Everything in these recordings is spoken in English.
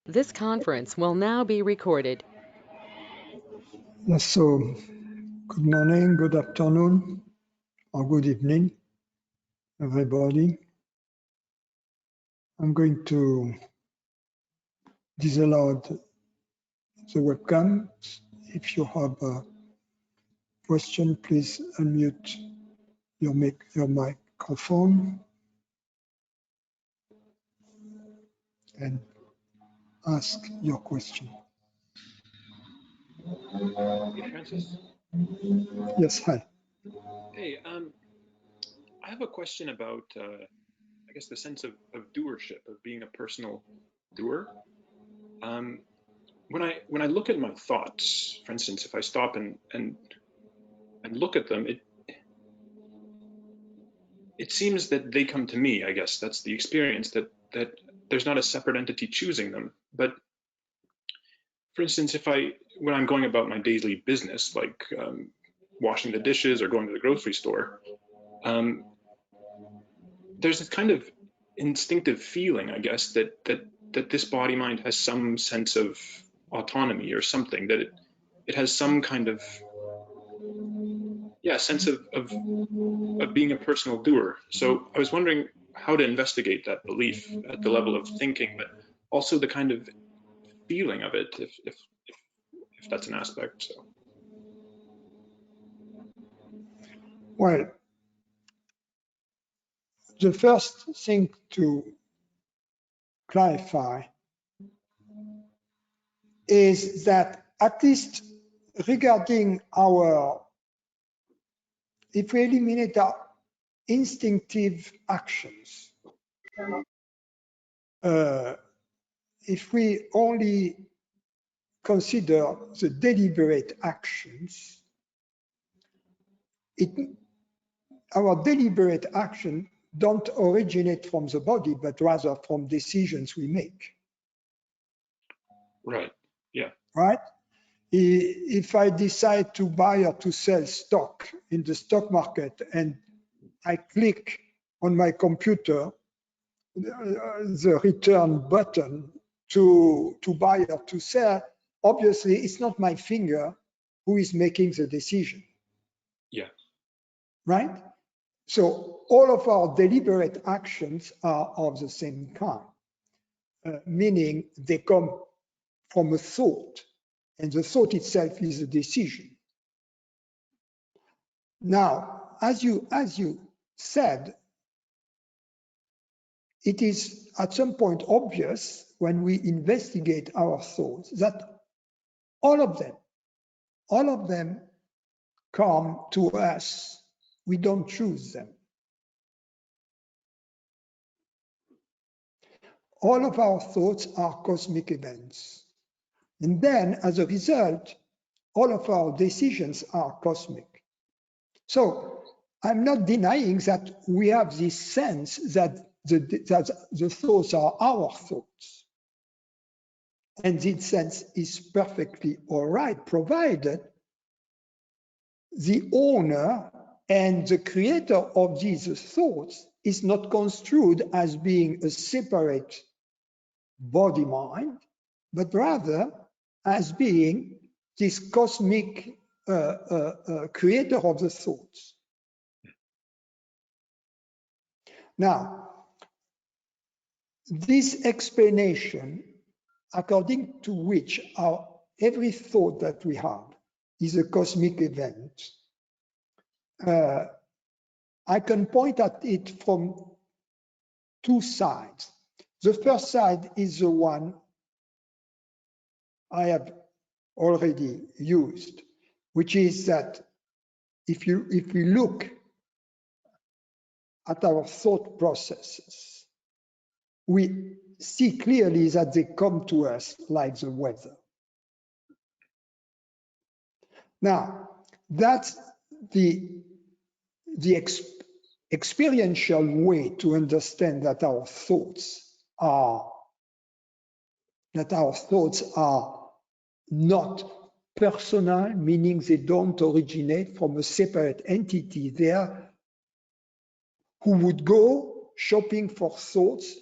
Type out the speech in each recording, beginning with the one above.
This conference will now be recorded. So, good morning, good afternoon, or good evening, everybody. I'm going to disallow the webcam. If you have a question, please unmute your microphone and ask your question. Hey, Francis. Yes, hi. Hey, I have a question about, I guess, the sense of doership, of being a personal doer. When I look at my thoughts, for instance, if I stop and look at them, it seems that they come to me. I guess that's the experience, that there's not a separate entity choosing them. But for instance, when I'm going about my daily business, like washing the dishes or going to the grocery store, there's this kind of instinctive feeling, I guess, that this body mind has some sense of autonomy or something, that it has some kind of sense of being a personal doer. So I was wondering how to investigate that belief at the level of thinking, but also the kind of feeling of it, if that's an aspect. So. Well, the first thing to clarify is that, at least regarding if we eliminate our instinctive actions, if we only consider the deliberate actions, our deliberate action don't originate from the body, but rather from decisions we make. Right, yeah. Right? If I decide to buy or to sell stock in the stock market and I click on my computer the return button to buy or to sell, obviously it's not my finger who is making the decision. Yeah. Right? So all of our deliberate actions are of the same kind, meaning they come from a thought, and the thought itself is a decision. Now, as you said, it is at some point obvious when we investigate our thoughts that all of them come to us. We don't choose them. All of our thoughts are cosmic events. And then, as a result, all of our decisions are cosmic. So I'm not denying that we have this sense that the thoughts are our thoughts. And this sense is perfectly all right, provided the owner and the creator of these thoughts is not construed as being a separate body mind, but rather as being this cosmic creator of the thoughts. Now, this explanation, according to which every thought that we have is a cosmic event, I can point at it from two sides. The first side is the one I have already used, which is that if we look at our thought processes, we see clearly that they come to us like the weather. Now, that's the experiential way to understand that our thoughts are not personal, meaning they don't originate from a separate entity there who would go shopping for thoughts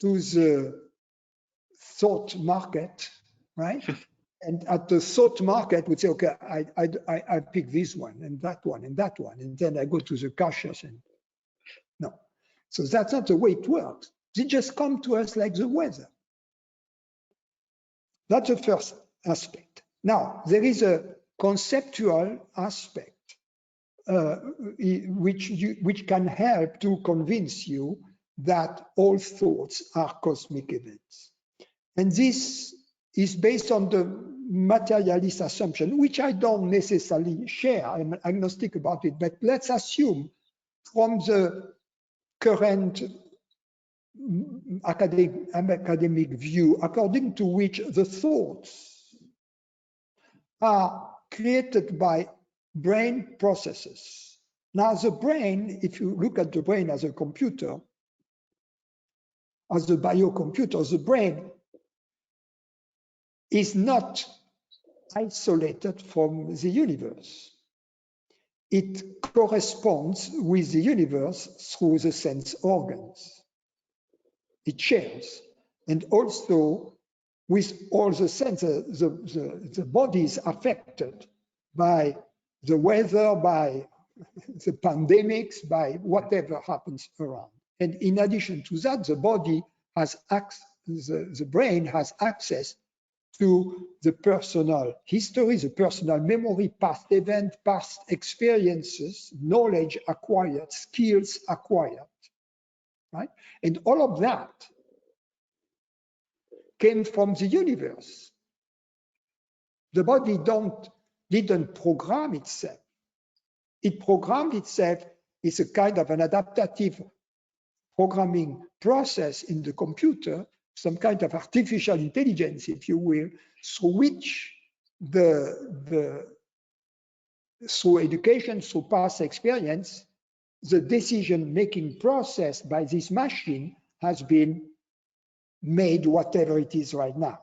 to the thought market, right? And at the thought market, would say, okay, I pick this one and that one and that one, and then I go to the caches and no. So that's not the way it works. They just come to us like the weather. That's the first aspect. Now, there is a conceptual aspect which can help to convince you that all thoughts are cosmic events. And this is based on the materialist assumption, which I don't necessarily share. I'm agnostic about it, but let's assume from the current academic view, according to which the thoughts are created by brain processes. Now, the brain, if you look at the brain as a computer, as a biocomputer, the brain is not isolated from the universe. It corresponds with the universe through the sense organs. It shares. And also with all the senses, the body is affected by the weather, by the pandemics, by whatever happens around. And in addition to that, the body has the brain has access to the personal history, the personal memory, past events, past experiences, knowledge acquired, skills acquired, right? And all of that came from the universe. The body didn't program itself. It programmed itself. It's a kind of an adaptive programming process in the computer, some kind of artificial intelligence, if you will, through which through education, through past experience, the decision-making process by this machine has been made whatever it is right now.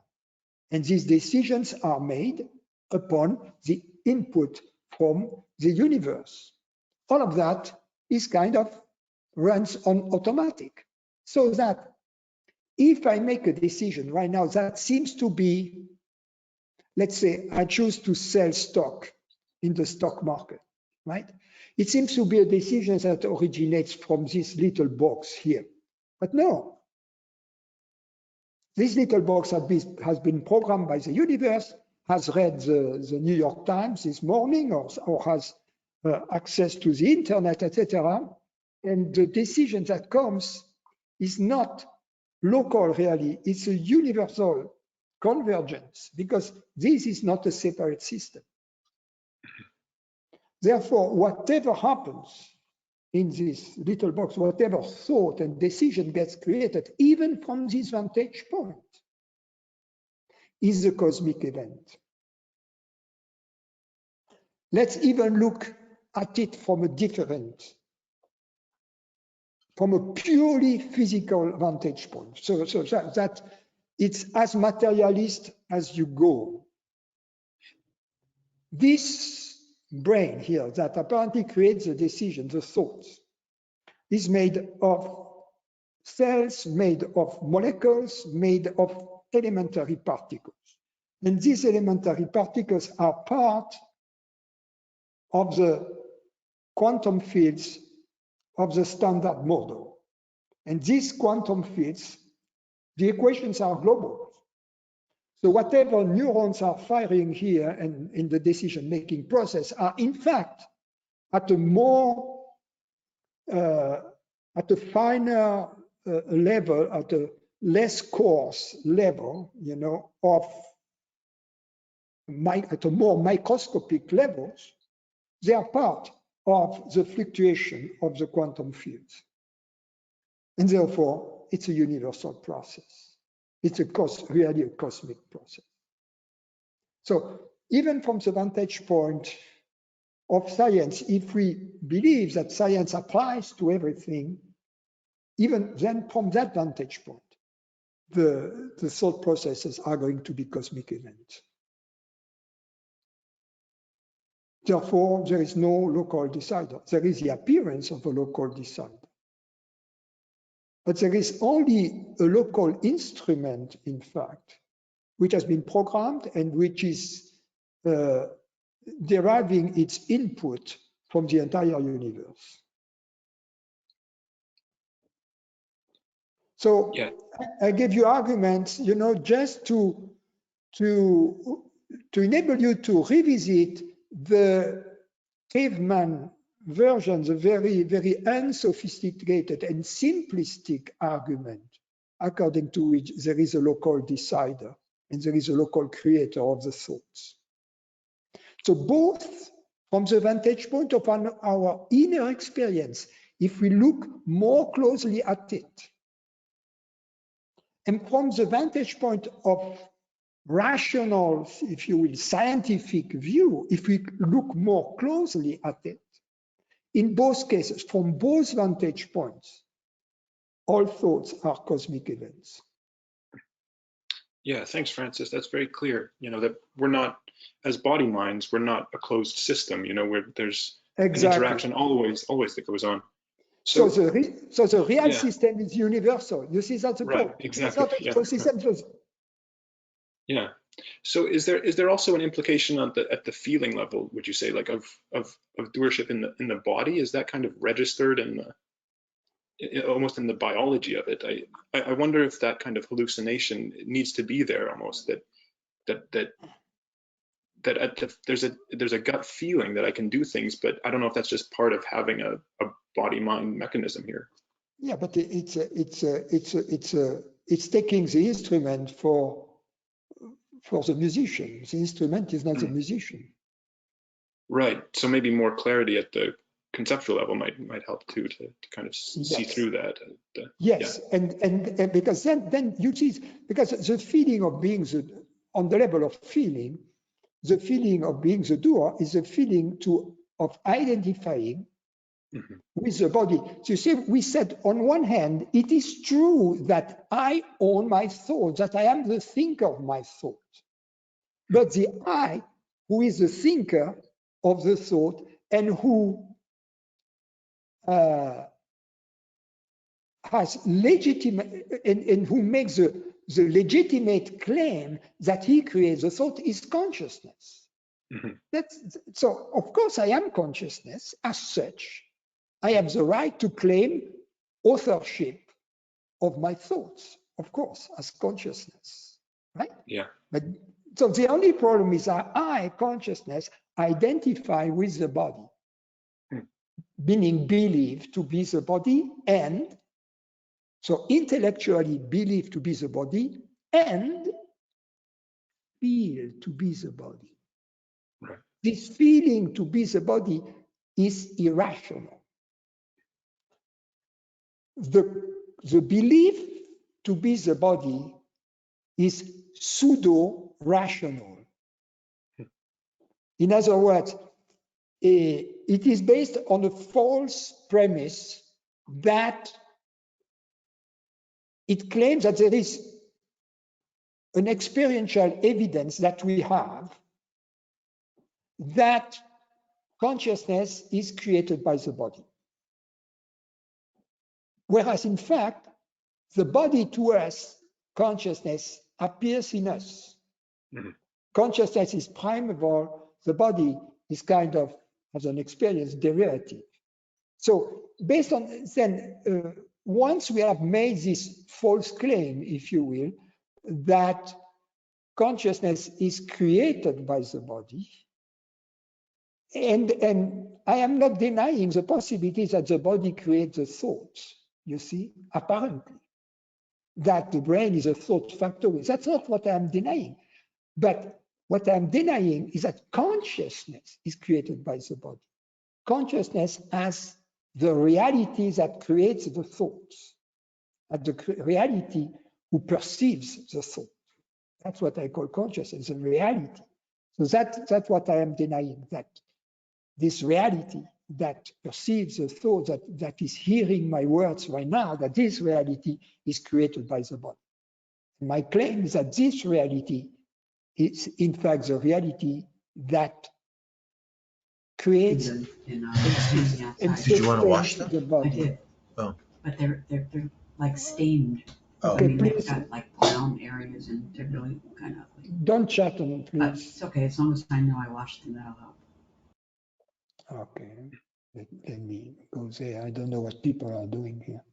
And these decisions are made upon the input from the universe. All of that is kind of runs on automatic. So that if I make a decision right now that seems to be, let's say I choose to sell stock in the stock market, right? It seems to be a decision that originates from this little box here. But no, this little box has been programmed by the universe, has read the New York Times this morning, or has access to the internet, etc. And the decision that comes is not local really, it's a universal convergence, because this is not a separate system. Therefore, whatever happens in this little box, whatever thought and decision gets created, even from this vantage point, is a cosmic event. Let's even look at it from a purely physical vantage point. So that it's as materialist as you go. This brain here that apparently creates the decision, the thoughts, is made of cells, made of molecules, made of elementary particles. And these elementary particles are part of the quantum fields of the standard model. And these quantum fields, the equations are global. So whatever neurons are firing here and in the decision-making process are in fact at a more, at a finer level, at a less coarse level, you know, at a more microscopic levels, they are part of the fluctuation of the quantum fields. And therefore, it's a universal process. It's really a cosmic process. So even from the vantage point of science, if we believe that science applies to everything, even then from that vantage point, the thought processes are going to be cosmic events. Therefore, there is no local decider. There is the appearance of a local decider. but there is only a local instrument, in fact, which has been programmed and which is deriving its input from the entire universe. So yeah. I gave you arguments, you know, just to enable you to revisit the caveman version, the very, very unsophisticated and simplistic argument, according to which there is a local decider and there is a local creator of the thoughts. So both from the vantage point of our inner experience, if we look more closely at it, and from the vantage point of rational, if you will, scientific view, if we look more closely at it, in both cases, from both vantage points, all thoughts are cosmic events. Yeah, thanks, Francis. That's very clear. You know, that we're not, as body minds, we're not a closed system, you know, where there's an interaction always that goes on. So the real system is universal. You see, that's the point. Exactly. It's not a system. Yeah. So is there also an implication at the feeling level, would you say, like of doership in the body? Is that kind of registered in almost in the biology of it? I wonder if that kind of hallucination needs to be there almost, that there's a gut feeling that I can do things, but I don't know if that's just part of having a body mind mechanism here. Yeah, but it's taking the instrument for the musician. The instrument is not the musician. Right. So maybe more clarity at the conceptual level might help too, to kind of see through that. Yes, yeah. and because then you see, because the feeling of being on the level of feeling, the feeling of being the doer is a feeling of identifying with the body. So you see, we said on one hand, it is true that I own my thoughts, that I am the thinker of my thought. But the I, who is the thinker of the thought and who has legitimate and who makes the legitimate claim that he creates the thought is consciousness. So of course I am consciousness as such. I have the right to claim authorship of my thoughts, of course, as consciousness, right? Yeah. But so the only problem is that I, consciousness, identify with the body, meaning believe to be the body, and so intellectually believe to be the body and feel to be the body. Right. This feeling to be the body is irrational. The belief to be the body is pseudo-rational. In other words, it is based on a false premise that it claims that there is an experiential evidence that we have that consciousness is created by the body. Whereas in fact, the body to us, consciousness, appears in us. Consciousness is primeval, the body is kind of, as an experience, derivative. So based on then, once we have made this false claim, if you will, that consciousness is created by the body, and I am not denying the possibility that the body creates the thoughts, you see, apparently, that the brain is a thought factory. That's not what I'm denying. But what I'm denying is that consciousness is created by the body. Consciousness as the reality that creates the thoughts, as the reality who perceives the thought. That's what I call consciousness, the reality. So that's what I am denying, that this reality that perceives the thought, that is hearing my words right now, that this reality is created by the body. My claim is that this reality is in fact the reality that creates Did you want to watch them? the body. I did. But they're like stained. Okay, I mean, please. they've got like brown areas and they're really kind of. Don't chat on it, But please. it's okay, as long as I know I washed them, that'll help. Okay, let me go there. I don't know what people are doing here.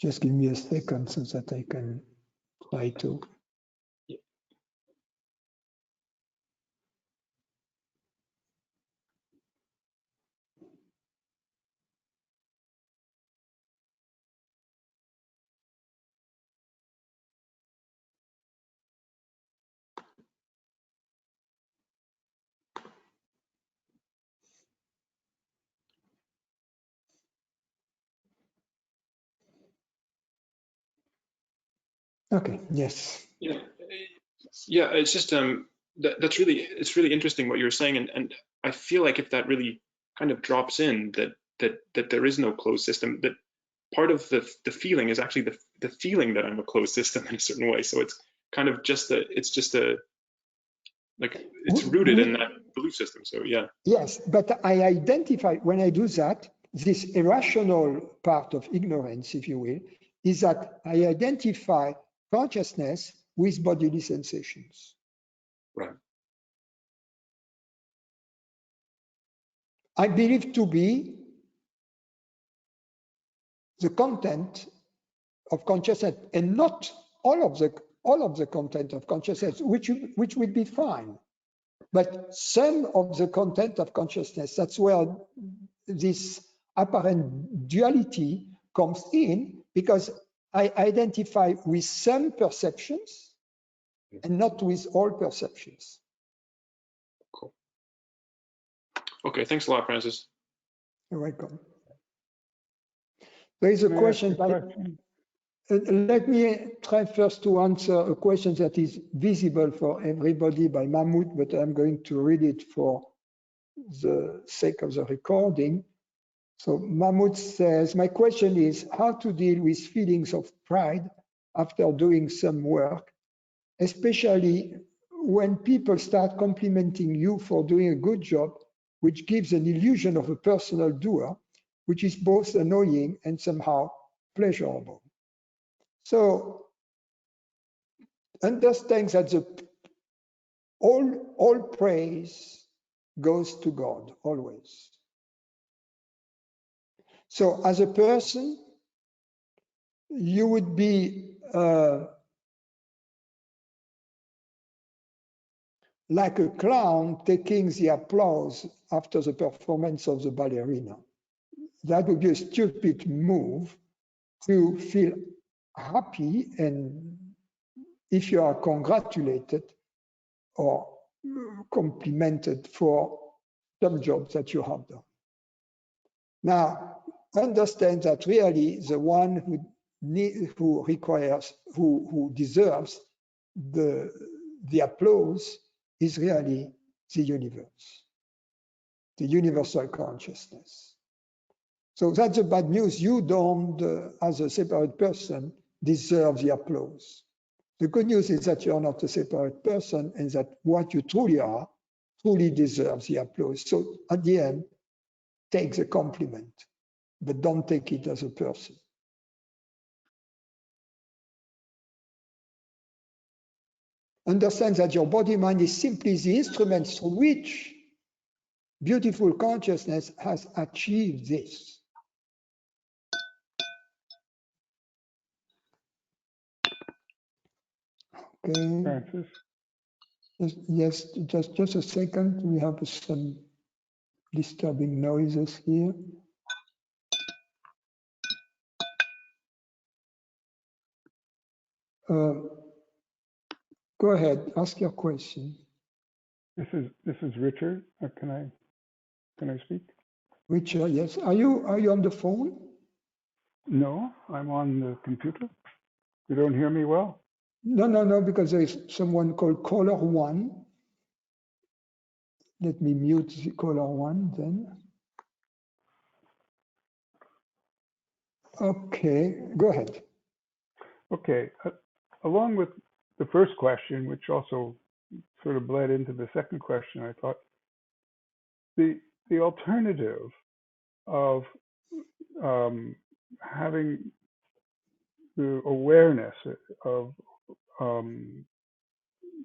Just give me a second so that I can try to. Okay, yes. Yeah, it's just it's really interesting what you're saying, and I feel like if that really kind of drops in that there is no closed system, that part of the feeling is actually the feeling that I'm a closed system in a certain way. So it's kind of just it's rooted in that belief system. So yeah. Yes, but I identify when I do that, this irrational part of ignorance, if you will, is that I identify consciousness with bodily sensations. Right. I believe to be the content of consciousness and not all of the content of consciousness, which would be fine. But some of the content of consciousness, that's where this apparent duality comes in, because I identify with some perceptions and not with all perceptions. Cool. Okay, thanks a lot, Francis. You're welcome. There is a question by, let me try first to answer a question that is visible for everybody by Mahmoud, but I'm going to read it for the sake of the recording. So Mahmoud says, my question is how to deal with feelings of pride after doing some work, especially when people start complimenting you for doing a good job, which gives an illusion of a personal doer, which is both annoying and somehow pleasurable. So understand that all praise goes to God, always. So as a person, you would be like a clown taking the applause after the performance of the ballerina. That would be a stupid move to feel happy, and if you are congratulated or complimented for some jobs that you have done. Now, understand that really the one who deserves the applause is really the universe, the universal consciousness. So that's the bad news. You don't, as a separate person, deserve the applause. The good news is that you're not a separate person and that what you truly are truly deserves the applause. So at the end, take the compliment, but don't take it as a person. Understand that your body-mind is simply the instrument through which beautiful consciousness has achieved this. Okay. Francis? Yes, just a second. We have some disturbing noises here. Go ahead, ask your question. This is Richard. Can I speak? Richard, yes. Are you on the phone? No, I'm on the computer. You don't hear me well? No, because there is someone called caller 1. Let me mute the caller 1 then. Okay, go ahead. Okay, along with the first question, which also sort of bled into the second question, I thought the alternative of having the awareness of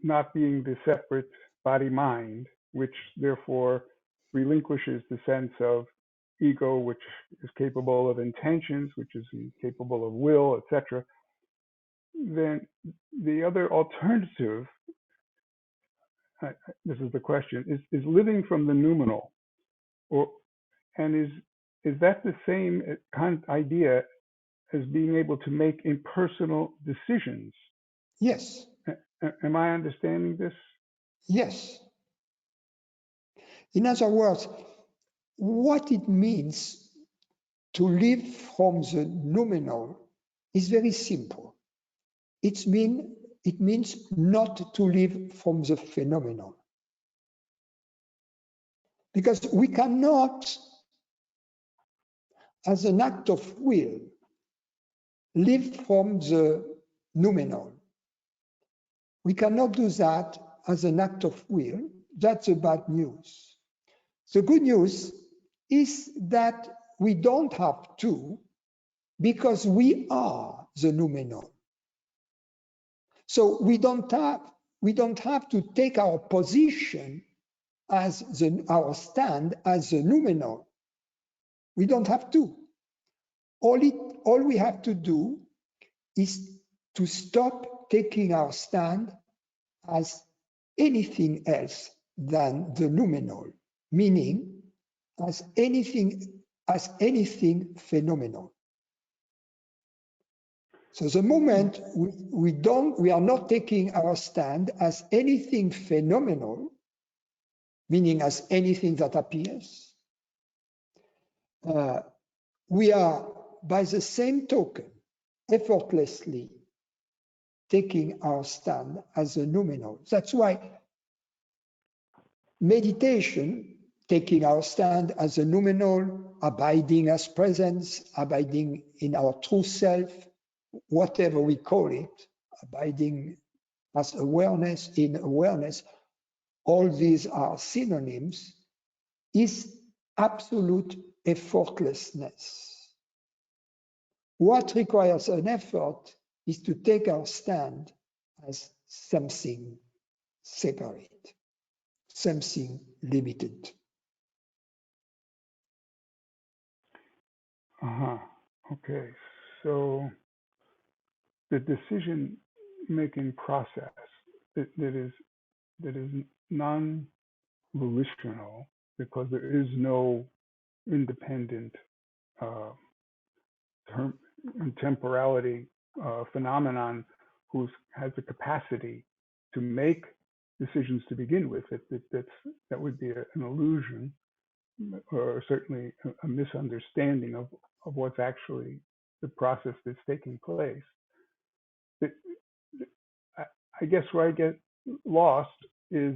not being the separate body-mind, which therefore relinquishes the sense of ego, which is capable of intentions, which is capable of will, etc., then the other alternative, this is the question, is living from the noumenal, and is that the same kind of idea as being able to make impersonal decisions? Yes. Am I understanding this? Yes. In other words, what it means to live from the noumenal is very simple. It means not to live from the phenomenon. Because we cannot, as an act of will, live from the noumenal. We cannot do that as an act of will. That's the bad news. The good news is that we don't have to, because we are the noumenal. So we don't have to take our position as our stand as the noumenal. We don't have to. All we have to do is to stop taking our stand as anything else than the noumenal, meaning as anything phenomenal. So the moment we are not taking our stand as anything phenomenal, meaning as anything that appears, we are, by the same token, effortlessly taking our stand as a noumenal. That's why meditation, taking our stand as a noumenal, abiding as presence, abiding in our true self, whatever we call it, abiding as awareness, in awareness, all these are synonyms, is absolute effortlessness. What requires an effort is to take our stand as something separate, something limited. Okay, so the decision-making process that is non-volitional, because there is no independent temporality phenomenon who has the capacity to make decisions to begin with. That would be an illusion, or certainly a misunderstanding of what's actually the process that's taking place. I guess where I get lost is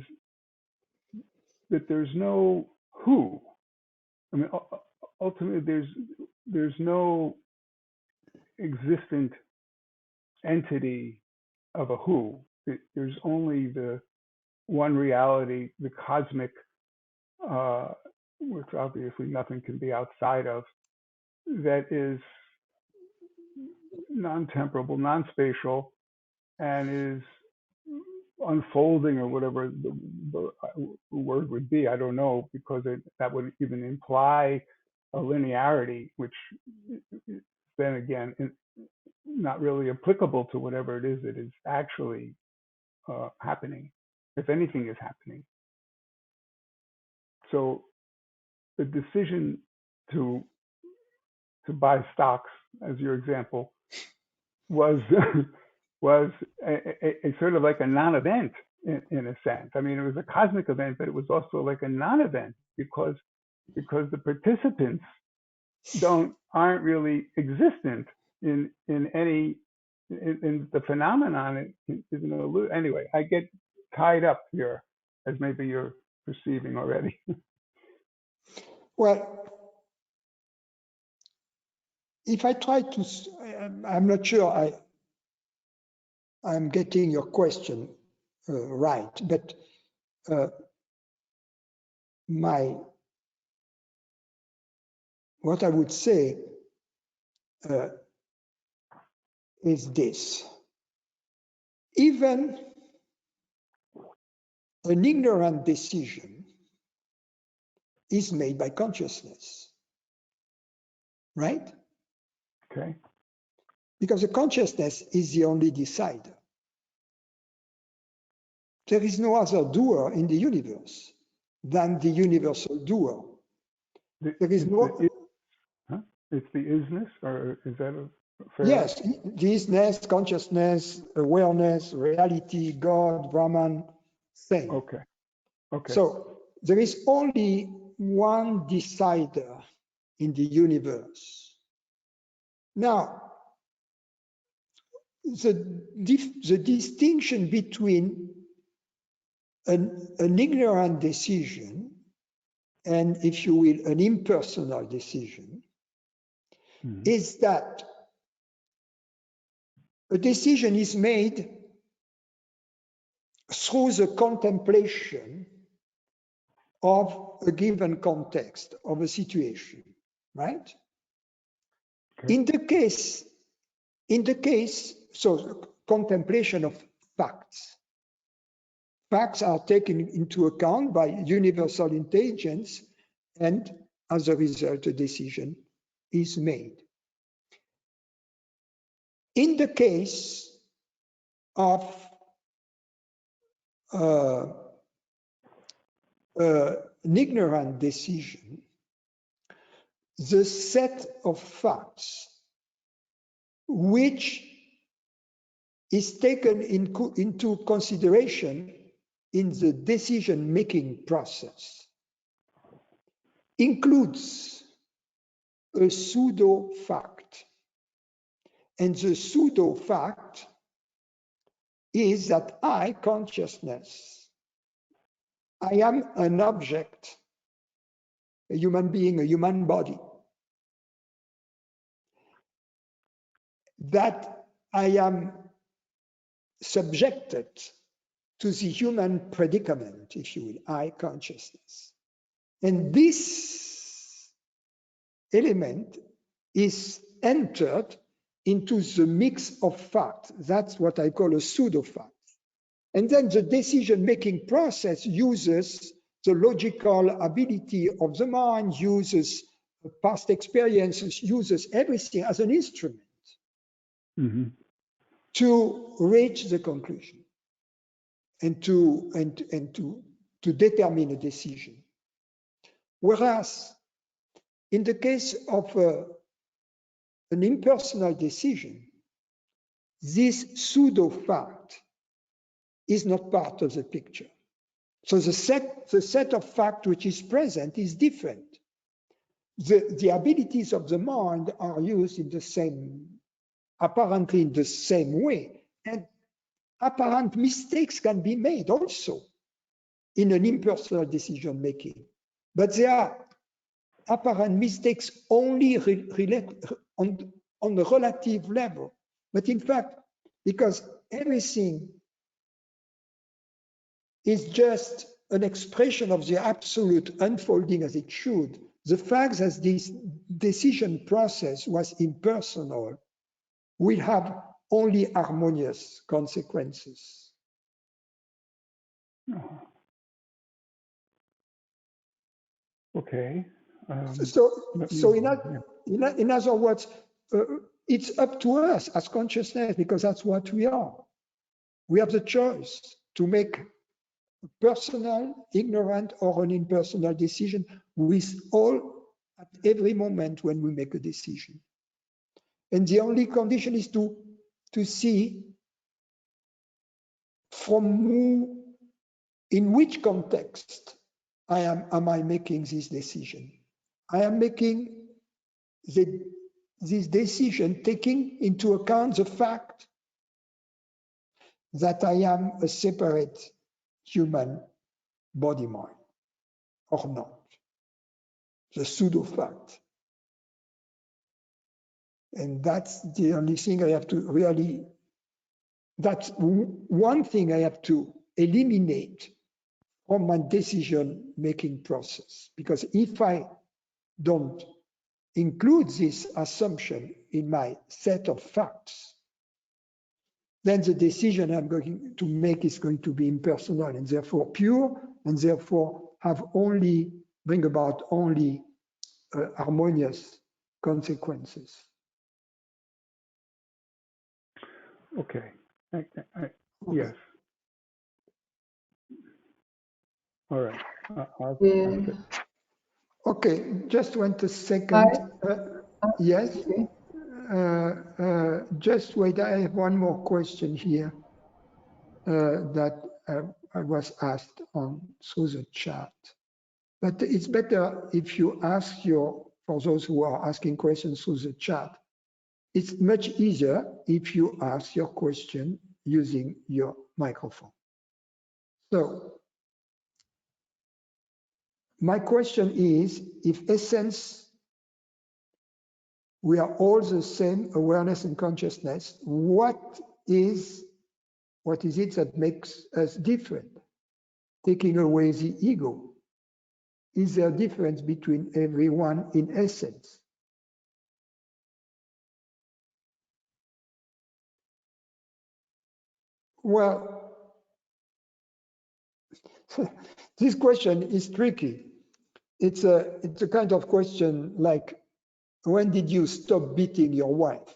that there's no who. I mean, ultimately, there's no existent entity of a who. There's only the one reality, the cosmic, which obviously nothing can be outside of, that is non-temporal, non-spatial, and is unfolding, or whatever the word would be. I don't know, because that would even imply a linearity, which then again not really applicable to whatever it is that is actually happening, if anything is happening. So the decision to buy stocks, as your example, was was a sort of like a non-event in a sense. I mean, it was a cosmic event, but it was also like a non-event because the participants aren't really existent in the phenomenon. It isn't an illusion. Anyway, I get tied up here, as maybe you're perceiving already. Well, if I try to, I'm not sure I'm getting your question right, but what I would say is this. Even an ignorant decision is made by consciousness, right? Okay. Because the consciousness is the only decider. There is no other doer in the universe than the universal doer. There is no... It's the isness, or is that a fair... Yes, the isnness, consciousness, awareness, reality, God, Brahman, same. Okay. Okay. So there is only one decider in the universe. Now, the distinction between an ignorant decision and, if you will, an impersonal decision is that a decision is made through the contemplation of a given context, of a situation, right? Okay. In the case, so contemplation of facts. Facts are taken into account by universal intelligence, and as a result, a decision is made. In the case of an ignorant decision, the set of facts which is taken into consideration in the decision-making process includes a pseudo-fact. And the pseudo-fact is that I, consciousness, I am an object, a human being, a human body, that I am subjected to the human predicament, if you will, I, consciousness. And this element is entered into the mix of facts. That's what I call a pseudo-fact. And then the decision-making process uses the logical ability of the mind, uses past experiences, uses everything as an instrument to reach the conclusion and to determine a decision. Whereas in the case of an impersonal decision, this pseudo-fact is not part of the picture. So the set of fact which is present is different. The abilities of the mind are used in the same, apparently in the same way, and apparent mistakes can be made also in an impersonal decision making. But they are apparent mistakes only on a relative level. But in fact, because everything is just an expression of the absolute unfolding as it should, the fact that this decision process was impersonal will have only harmonious consequences. Okay. So in other words, it's up to us as consciousness, because that's what we are. We have the choice to make a personal, ignorant, or an impersonal decision with all at every moment when we make a decision. And the only condition is to see in which context am I making this decision. I am making this decision taking into account the fact that I am a separate human body mind, or not. The pseudo-fact. And that's the only thing I have to really, that's one thing I have to eliminate from my decision-making process. Because if I don't include this assumption in my set of facts, then the decision I'm going to make is going to be impersonal and therefore pure, and therefore bring about only harmonious consequences. Okay. Yes. All right. Okay, just wait a second. Yes. Just wait, I have one more question here that I was asked through the chat. But it's better if you ask for those who are asking questions through the chat, it's much easier if you ask your question using your microphone. So, my question is, if essence, we are all the same awareness and consciousness, what is it that makes us different? Taking away the ego. Is there a difference between everyone in essence? Well, this question is tricky. It's a kind of question like, when did you stop beating your wife?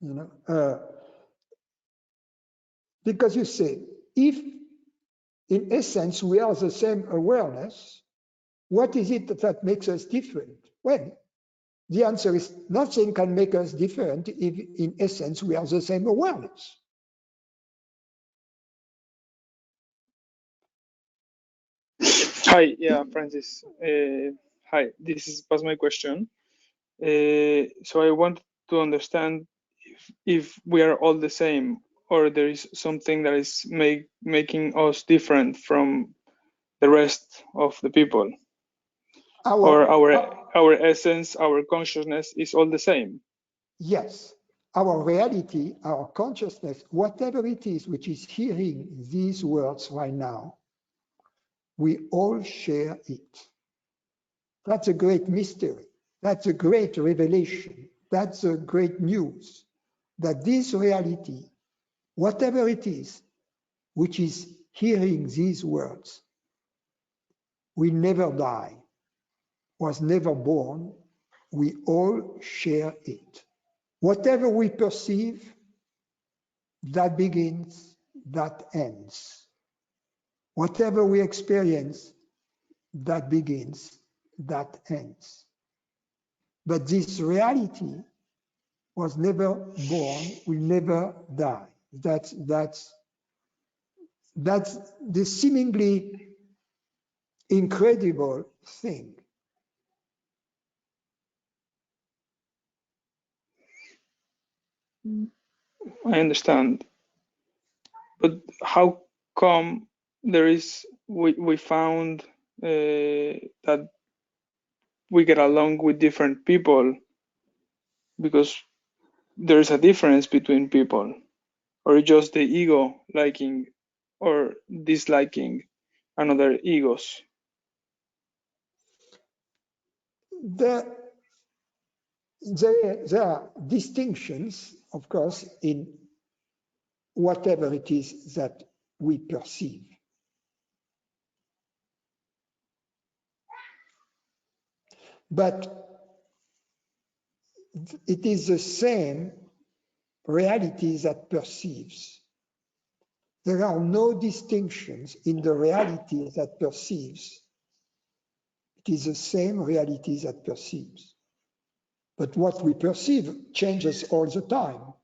You know, because you say, if in essence we are the same awareness, what is it that makes us different? Well, the answer is nothing can make us different if in essence we are the same awareness. Hi, yeah, Francis. Hi, this was my question. So I want to understand if we are all the same, or there is something that is making us different from the rest of the people, or our essence, our consciousness is all the same. Yes, our reality, our consciousness, whatever it is which is hearing these words right now, we all share it. That's a great mystery. That's a great revelation. That's a great news, that this reality, whatever it is, which is hearing these words, will never die, was never born. We all share it. Whatever we perceive, that begins, that ends. Whatever we experience, that begins, that ends. But this reality was never born, will never die. That's the seemingly incredible thing. I understand, but how come we found that we get along with different people? Because there is a difference between people, or just the ego liking or disliking another egos. There are distinctions, of course, in whatever it is that we perceive. But it is the same reality that perceives. There are no distinctions in the reality that perceives. It is the same reality that perceives. But what we perceive changes all the time.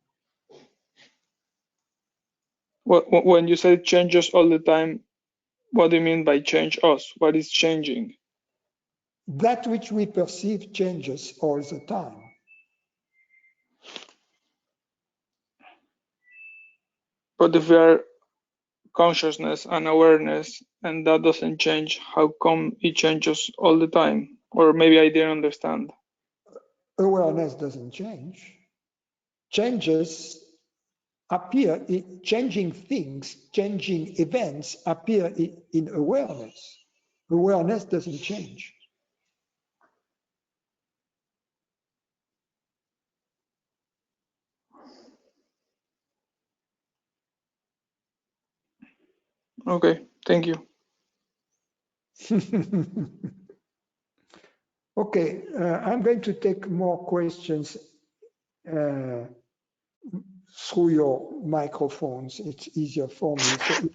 When you say changes all the time, what do you mean by change us? What is changing? That which we perceive changes all the time. But if we are consciousness and awareness, and that doesn't change, how come it changes all the time? Or maybe I didn't understand. Awareness doesn't change. Changes appear, changing things, changing events appear in awareness. Awareness doesn't change. Okay, thank you. Okay, I'm going to take more questions through your microphones. It's easier for me. So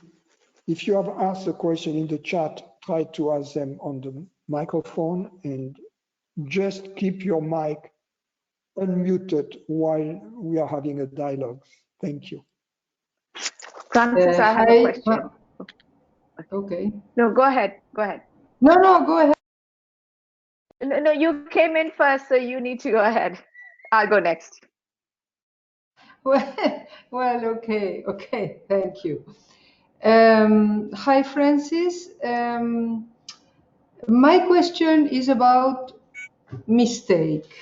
if you have asked a question in the chat, try to ask them on the microphone, and just keep your mic unmuted while we are having a dialogue. Thank you. Francis, I have a question. Okay. No, go ahead. Go ahead. No, go ahead. No, you came in first, so you need to go ahead. I'll go next. Well, okay, thank you. Hi, Francis. My question is about mistake.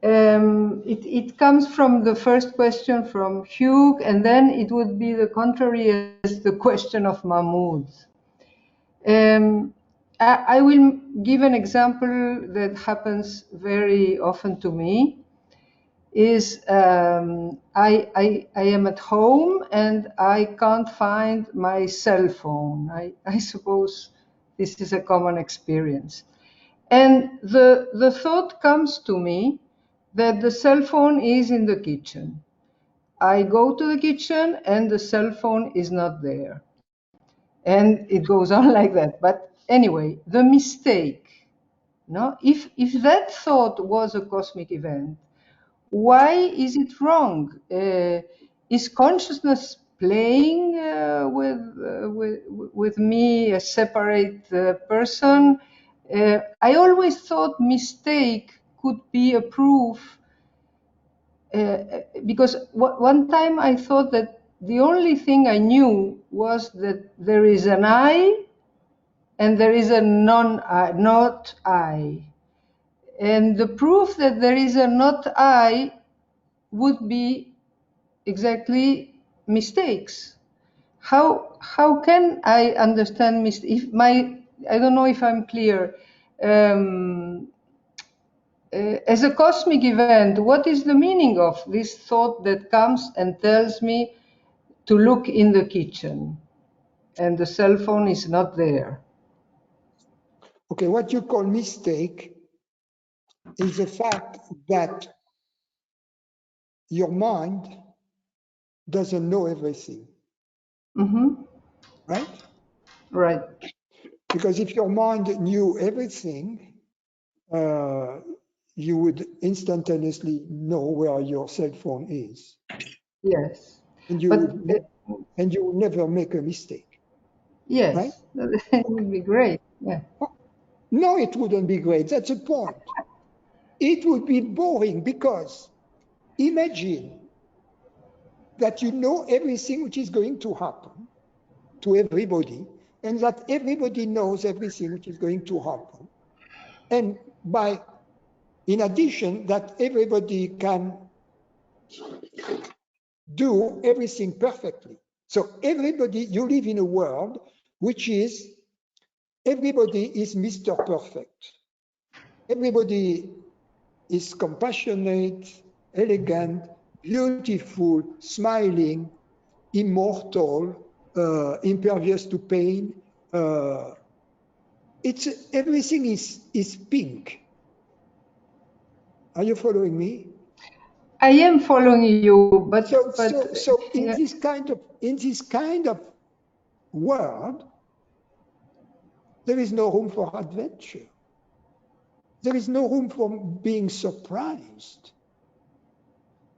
It comes from the first question from Hugh, and then it would be the contrary as the question of Mahmoud. I will give an example that happens very often to me. Is I am at home and I can't find my cell phone. I suppose this is a common experience. And the thought comes to me that the cell phone is in the kitchen. I go to the kitchen and the cell phone is not there. And it goes on like that. But anyway, the mistake, no? If that thought was a cosmic event, why is it wrong? Is consciousness playing with me, a separate person? I always thought mistake could be a proof, because one time I thought that the only thing I knew was that there is an I and there is a non-I, not I. And the proof that there is a not I would be exactly mistakes. How can I understand if my, I don't know if I'm clear. As a cosmic event, what is the meaning of this thought that comes and tells me to look in the kitchen and the cell phone is not there? Okay, what you call mistake is the fact that your mind doesn't know everything. Mm-hmm. Right? Right. Because if your mind knew everything, you would instantaneously know where your cell phone is. Yes. And you would never make a mistake. Yes, right? That would be great. Yeah. No, it wouldn't be great. That's the point. It would be boring, because imagine that you know everything which is going to happen to everybody, and that everybody knows everything which is going to happen. And in addition, that everybody can do everything perfectly. So you live in a world which is, everybody is Mr. Perfect. Everybody is compassionate, elegant, beautiful, smiling, immortal, impervious to pain. Everything is pink. Are you following me? I am following you, but so in this kind of world, there is no room for adventure. There is no room for being surprised.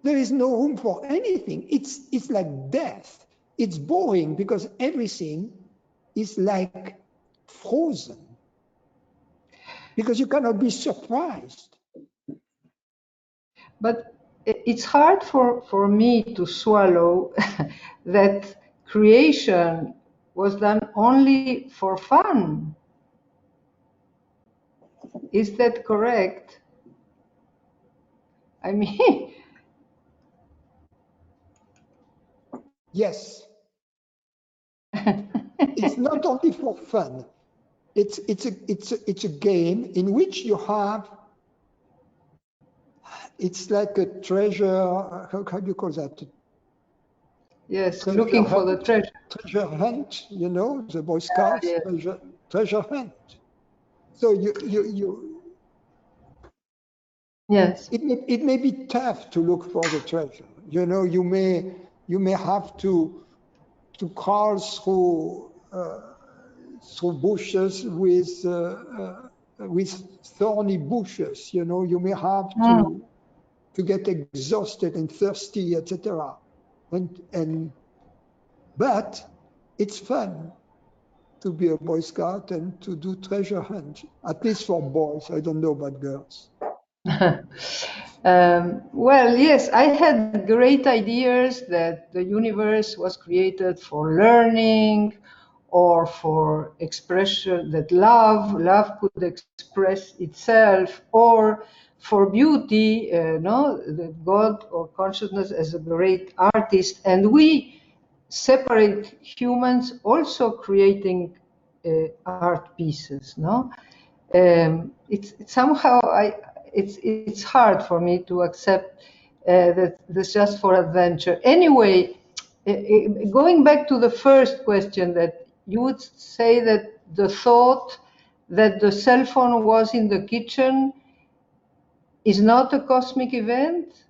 There is no room for anything. It's like death. It's boring because everything is like frozen, because you cannot be surprised. But it's hard for me to swallow that creation was done only for fun. Is that correct? I mean, Yes. It's not only for fun. It's a game in which you have, it's like a treasure, how do you call that? Yes, looking for the treasure. Treasure hunt, you know, the Boy Scouts, yeah. treasure hunt. So Yes. it may be tough to look for the treasure. You know, you may have to crawl through bushes with thorny bushes. You know, you may have to get exhausted and thirsty, etc. But it's fun to be a Boy Scout and to do treasure hunt, at least for boys. I don't know about girls. Well, yes, I had great ideas that the universe was created for learning or for expression, that love could express itself, or for beauty, that God or consciousness as a great artist. And we separate humans also creating art pieces, no? It's somehow it's hard for me to accept that this just for adventure. Anyway, going back to the first question, that you would say that the thought that the cell phone was in the kitchen is not a cosmic event.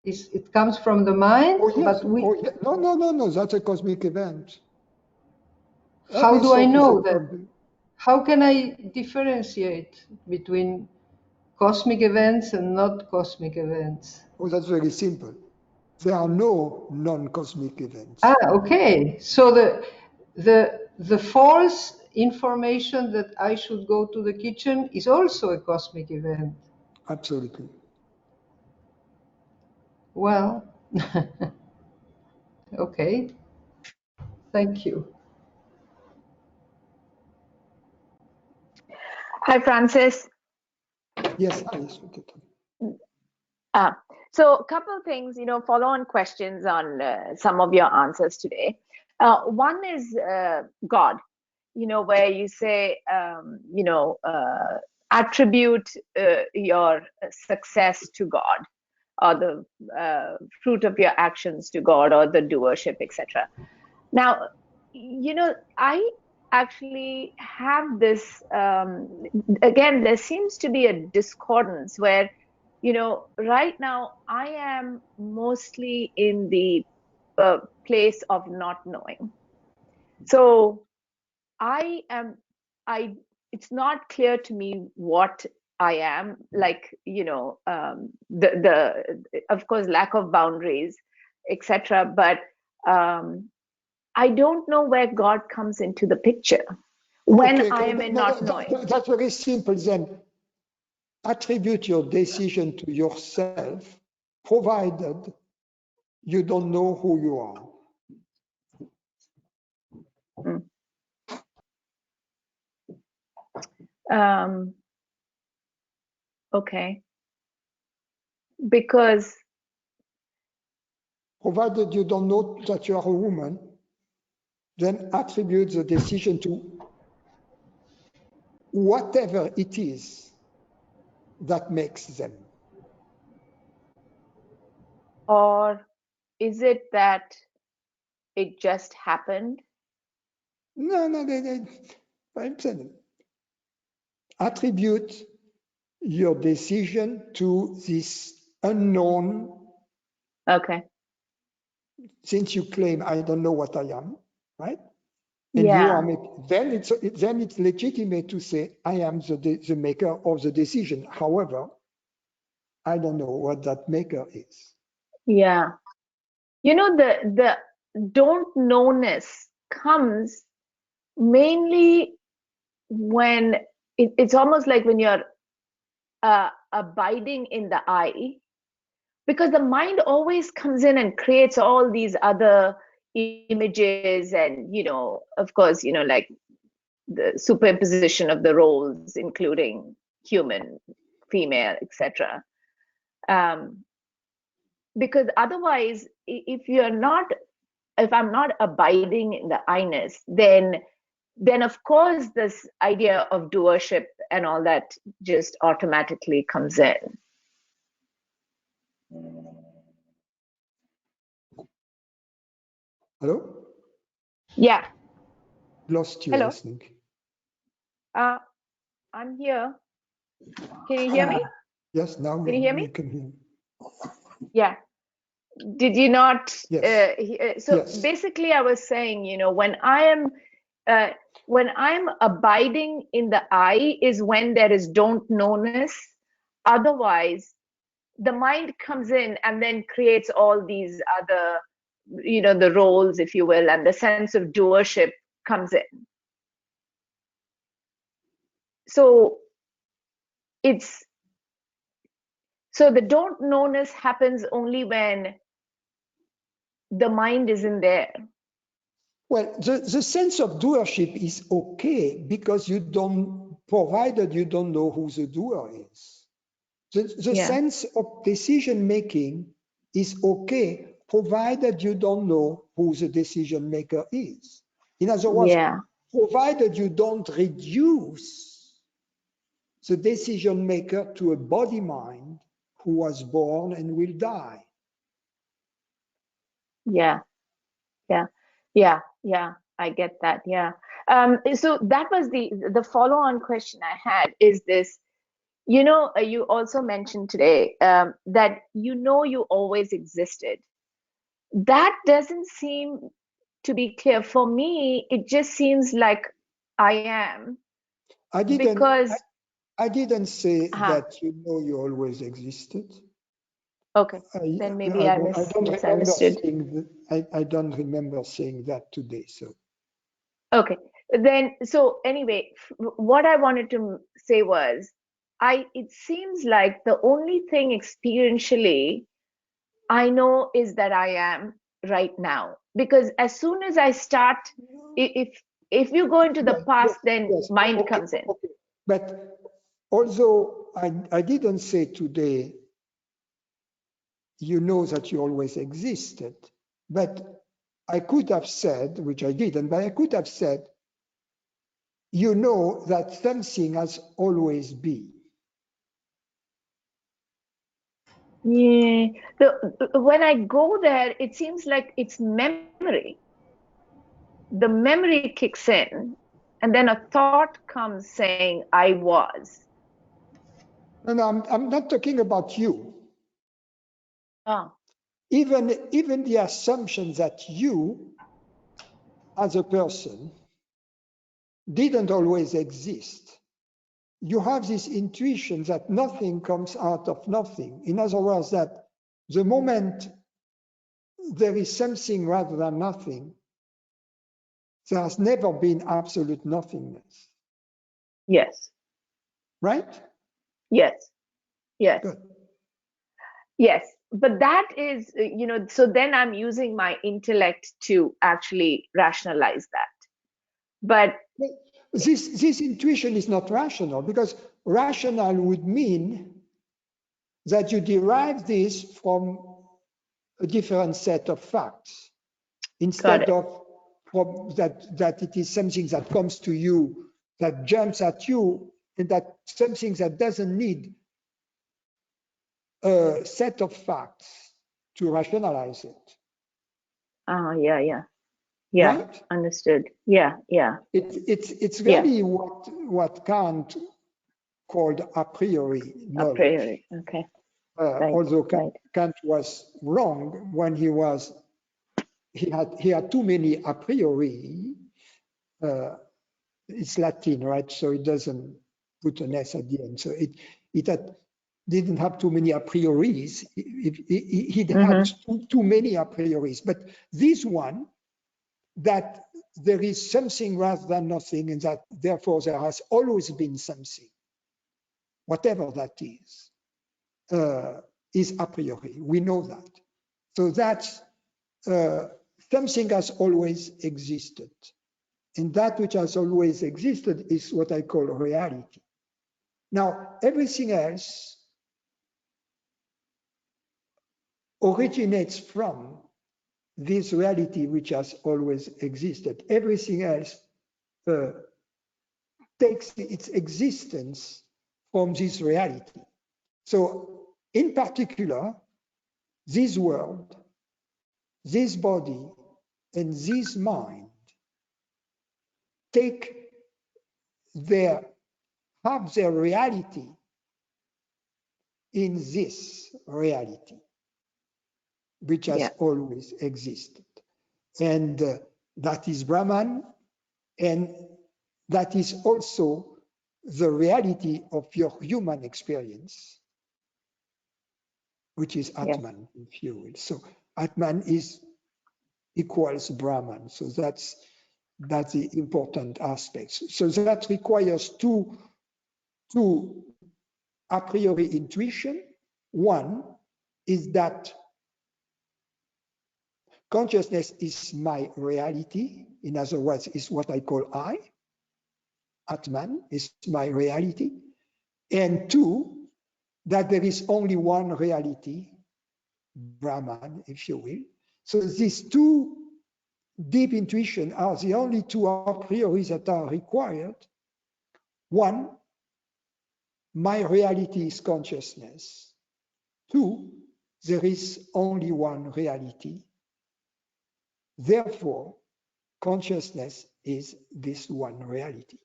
It comes from the mind. Oh, yes. But we. Oh, yeah. No. That's a cosmic event. How Every do I thought is know a that? cosmic. How can I differentiate between cosmic events and not cosmic events? Oh, that's very simple. There are no non-cosmic events. Ah, okay. So the false information that I should go to the kitchen is also a cosmic event. Absolutely. Well, okay. Thank you. Hi, Francis. Yes, So a couple of things, follow-on questions on some of your answers today. One is God, where you say, attribute your success to God, or the fruit of your actions to God, or the doership, etc. Now, I actually have this, again, there seems to be a discordance where, right now I am mostly in the place of not knowing. So it's not clear to me what I am, like, of course, lack of boundaries, etc. But I don't know where God comes into the picture when I am in not knowing. That's very simple then. Attribute your decision to yourself, provided you don't know who you are. Okay. Because provided you don't know that you are a woman, then attribute the decision to whatever it is that makes them. Or is it that it just happened? No, attribute your decision to this unknown. Okay. Since you claim I don't know what I am, right? And yeah. then it's legitimate to say I am the maker of the decision. However, I don't know what that maker is. Yeah. The don't knowness comes mainly when it's almost like when you're abiding in the I, because the mind always comes in and creates all these other images, and of course, like the superimposition of the roles, including human, female, etc. Because otherwise, if I'm not abiding in the I-ness, then of course this idea of doership and all that just automatically comes in. Hello? Yeah. Lost you, Hello. I think. I'm here. Can you hear me? Yes, now Can you hear me? we can hear. Yeah. Did you not? Yes. So Yes. basically, I was saying, you know, when I'm abiding in the I is when there is don't knowness. Otherwise, the mind comes in and then creates all these other, you know, the roles, if you will, and the sense of doership comes in. So the don't knowness happens only when the mind isn't there. Well, the sense of doership is okay because provided you don't know who the doer is. The sense of decision making is okay provided you don't know who the decision maker is. In other words, provided you don't reduce the decision maker to a body mind who was born and will die. Yeah, I get that. Yeah. So that was the follow-on question I had is this, you know, you also mentioned today that you always existed. That doesn't seem to be clear. For me, it just seems like I am. I didn't say that you always existed. Okay, then maybe I misunderstood. I don't remember saying that today. So. Okay, then so anyway, what I wanted to say was, it seems like the only thing experientially I know is that I am right now, because as soon as I start, if you go into the past, then mind comes in. Okay. But although I didn't say today, you know that you always existed, but I could have said, which I didn't, but I could have said, you know that something has always been. Yeah. When I go there, it seems like it's memory. The memory kicks in, and then a thought comes saying, I was. No, I'm not talking about you. Oh. Even the assumption that you, as a person, didn't always exist. You have this intuition that nothing comes out of nothing. In other words, that the moment there is something rather than nothing, there has never been absolute nothingness. Yes. Right? Yes. Yes. Good. Yes. But that is, you know, so then I'm using my intellect to actually rationalize that. But this intuition is not rational, because rational would mean that you derive this from a different set of facts, instead of from that it is something that comes to you, that jumps at you, and that something that doesn't need a set of facts to rationalize it. Yeah, right? Understood. Yeah. It's really what Kant called a priori knowledge. A priori, okay. Although Kant was wrong when he had too many a priori. It's Latin, right? So it doesn't put an S at the end. So it didn't have too many a prioris. It had too many a prioris. But this one, that there is something rather than nothing, and that therefore there has always been something, whatever that is a priori. We know that. So that's something has always existed. And that which has always existed is what I call reality. Now, everything else originates from this reality which has always existed. Everything else takes its existence from this reality. So, in particular, this world, this body, and this mind have their reality in this reality, which has always existed. And that is Brahman, and that is also the reality of your human experience, which is Atman, if you will. So Atman equals Brahman. So that's the important aspects. So that requires two a priori intuition. One is that consciousness is my reality. In other words, is what I call I. Atman is my reality. And two, that there is only one reality, Brahman, if you will. So these two deep intuition are the only two a priori that are required. One, my reality is consciousness. Two, there is only one reality. Therefore, consciousness is this one reality.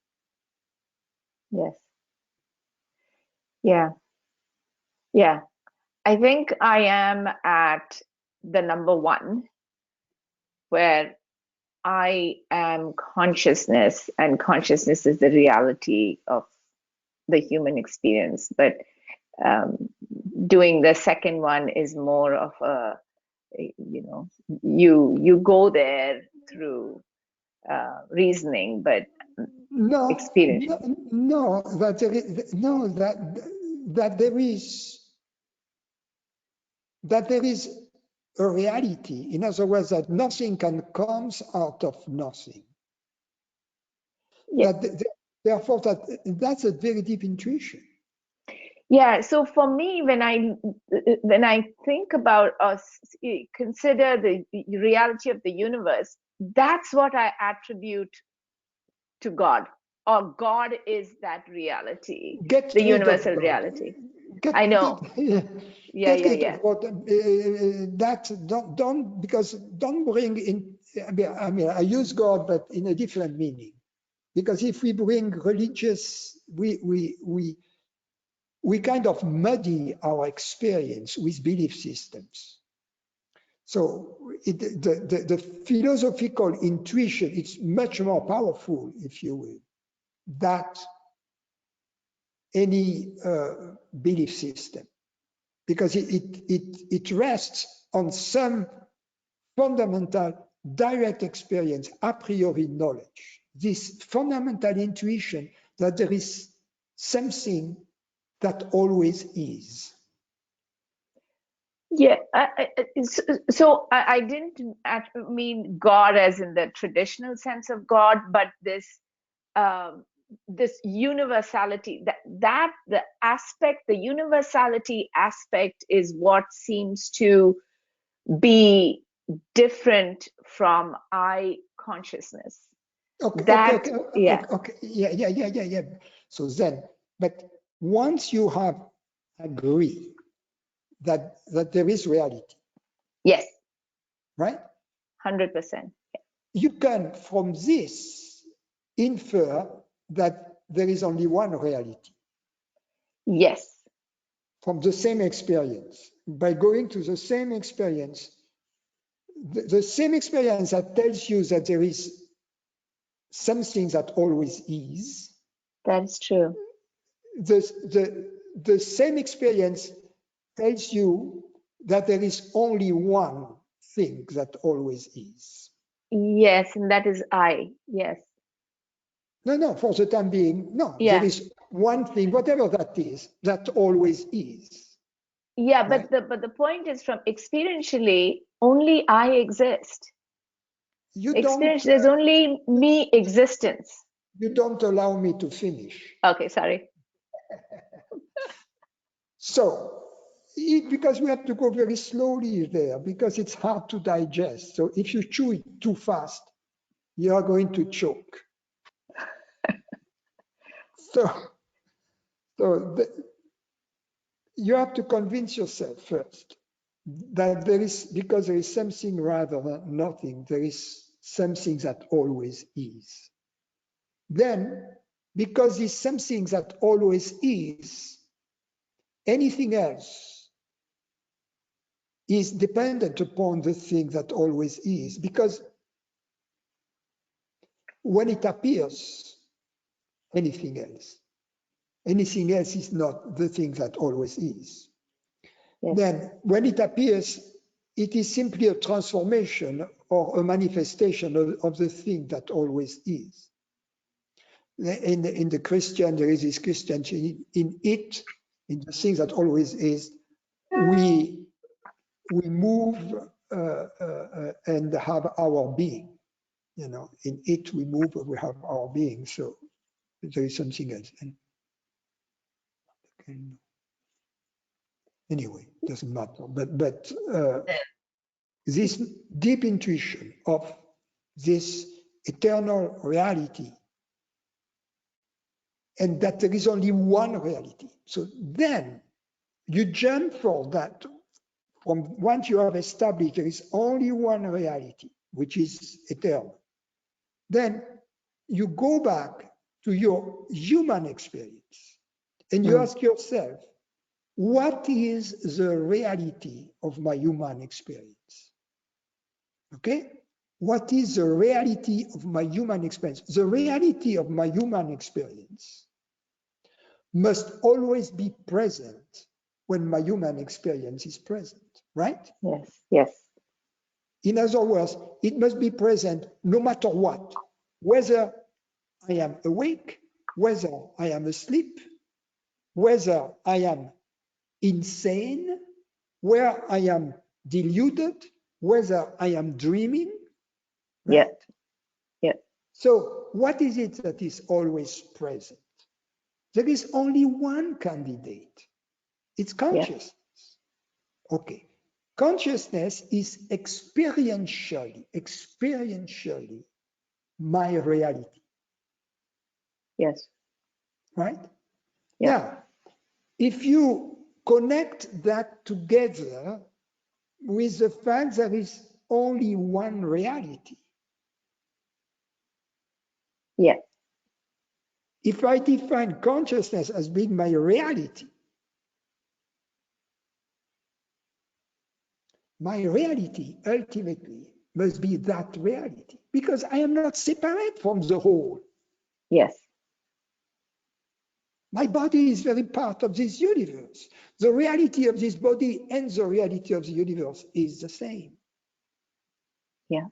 Yes. Yeah. Yeah. I think I am at the number one, where I am consciousness, and consciousness is the reality of the human experience. But doing the second one is more of a, you go there through reasoning, but experience. That there is a reality. In other words, that nothing can come out of nothing. Yeah. Therefore, that's a very deep intuition. Yeah. So for me, when I think about or consider the reality of the universe, that's what I attribute to God, or God is that reality, the universal reality. I know. That don't bring in. I mean, I use God, but in a different meaning. Because if we bring religious, we kind of muddy our experience with belief systems. So the philosophical intuition, it's much more powerful, if you will, that any belief system, because it rests on some fundamental direct experience, a priori knowledge, this fundamental intuition that there is something that always is. Yeah, so I didn't mean God as in the traditional sense of God, but this universality, that the aspect, the universality aspect is what seems to be different from I consciousness. Okay. So then, but once you have agreed that there is reality. Yes. Right? 100%. Yeah. You can from this infer that there is only one reality. Yes. From the same experience. By going to the same experience, the same experience that tells you that there is something that always is. That's true. The same experience tells you that there is only one thing that always is. Yes, and that is I. Yes. No, for the time being, no. Yeah. There is one thing, whatever that is, that always is. Yeah, right? but the point is, from experientially, only I exist. There's only me existence. You don't allow me to finish. Okay, sorry. So, because we have to go very slowly there, because it's hard to digest. So if you chew it too fast, you are going to choke. You have to convince yourself first that there is, because there is something rather than nothing, there is something that always is. Then, because this something that always is, anything else is dependent upon the thing that always is, because when it appears, anything else is not the thing that always is. Yes. Then when it appears, it is simply a transformation or a manifestation of the thing that always is. In the Christian, there is this Christian in it, in the thing that always is, we move and have our being. You know, in it we move, we have our being. So there is something else. And anyway, it doesn't matter. But this deep intuition of this eternal reality, and that there is only one reality. So then you jump for that. From once you have established there is only one reality, which is eternal, then you go back to your human experience and you ask yourself, what is the reality of my human experience? Okay? What is the reality of my human experience? The reality of my human experience must always be present when my human experience is present, right? Yes, yes. In other words, it must be present no matter what, whether I am awake, whether I am asleep, whether I am insane, where I am deluded, whether I am dreaming. Right? Yeah, yeah. So what is it that is always present? There is only one candidate. It's consciousness. Yeah. Okay. Consciousness is experientially my reality. Yes. Right? Yeah. Now, if you connect that together with the fact there is only one reality. Yeah. If I define consciousness as being my reality, my reality ultimately must be that reality, because I am not separate from the whole. Yes. My body is very part of this universe. The reality of this body and the reality of the universe is the same. Yeah.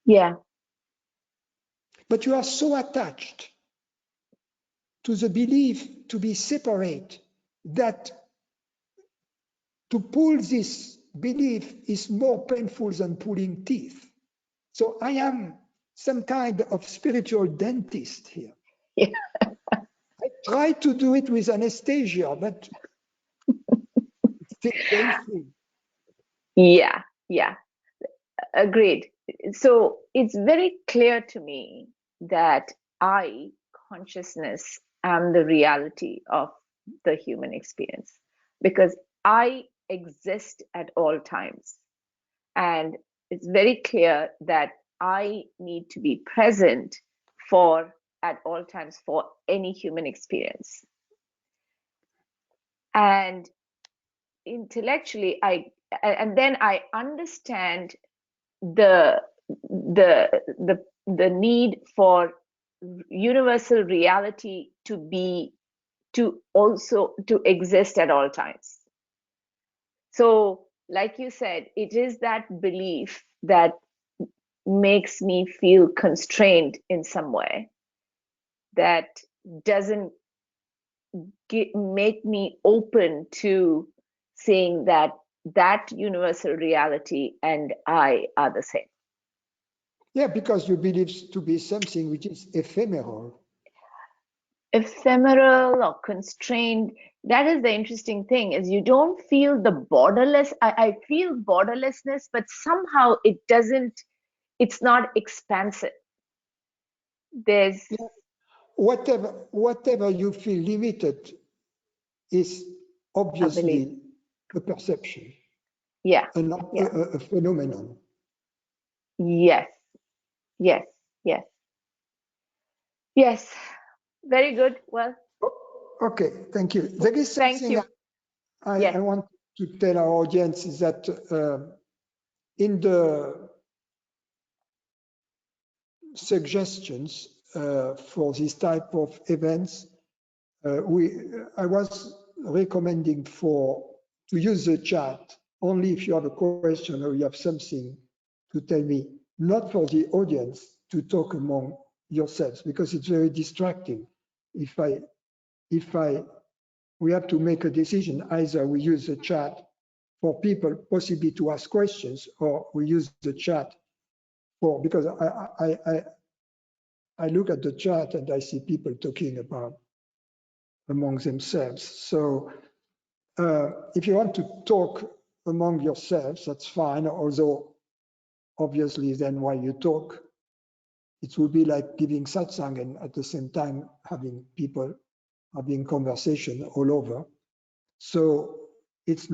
Yeah. But you are so attached to the belief to be separate that to pull this belief is more painful than pulling teeth. So I am some kind of spiritual dentist here. Yeah. I try to do it with anesthesia, but it's still painful. Yeah, yeah, agreed. So it's very clear to me that I, consciousness, am the reality of the human experience, because I exist at all times. And it's very clear that I need to be present at all times for any human experience. And intellectually, and then I understand the need for universal reality to exist at all times. So, like you said, it is that belief that makes me feel constrained in some way, that doesn't make me open to seeing that universal reality and I are the same. Yeah, because you believe to be something which is ephemeral. Ephemeral or constrained. That is the interesting thing, is you don't feel the borderless. I feel borderlessness, but somehow it's not expansive. There's whatever you feel limited is obviously a perception, Yeah. and not a phenomenon. Yes. Yes. Yes. Yes. Very good. Well. Okay. Thank you. There is something I want to tell our audience is that in the suggestions for this type of events, I was recommending to use the chat only if you have a question or you have something to tell me, not for the audience to talk among yourselves, because it's very distracting. If we have to make a decision, either we use the chat for people possibly to ask questions, or we use the chat because I look at the chat and I see people talking about among themselves. So if you want to talk among yourselves, that's fine. Although obviously then while you talk, it will be like giving satsang and at the same time having people having conversation all over. So I'd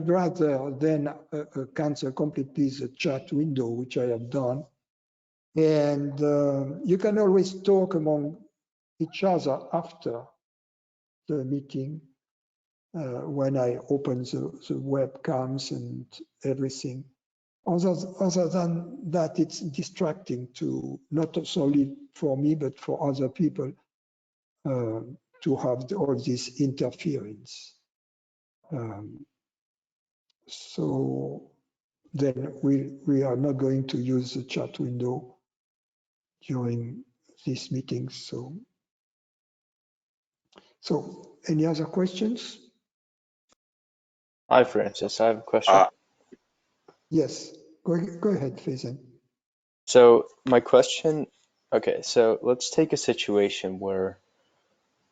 rather then cancel completely the chat window, which I have done. And you can always talk among each other after the meeting when I open the webcams and everything. Other than that, it's distracting to not solely for me, but for other people to have all this interference. So then we are not going to use the chat window during these meetings. So any other questions? Hi, Francis. I have a question. Yes, go ahead, Faison. So my question, okay, so let's take a situation where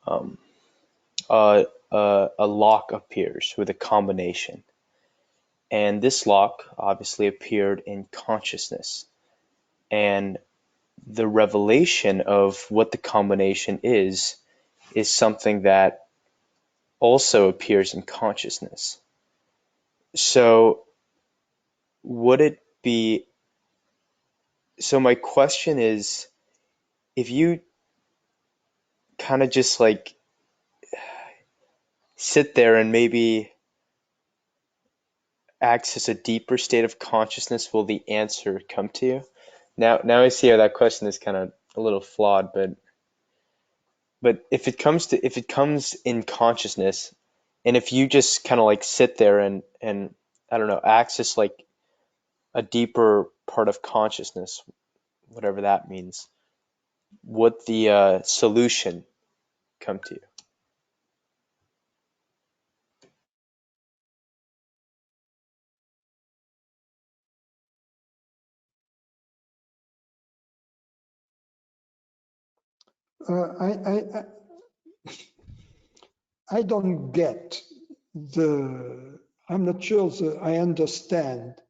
a lock appears with a combination. And this lock obviously appeared in consciousness. And the revelation of what the combination is something that also appears in consciousness. So would it be, so my question is, if you kind of just like sit there and maybe access a deeper state of consciousness, will the answer come to you? Now I see how that question is kind of a little flawed, but if it comes in consciousness, and if you just kind of like sit there and I don't know, access like a deeper part of consciousness, whatever that means, would the solution come to you? I don't get I'm not sure I understand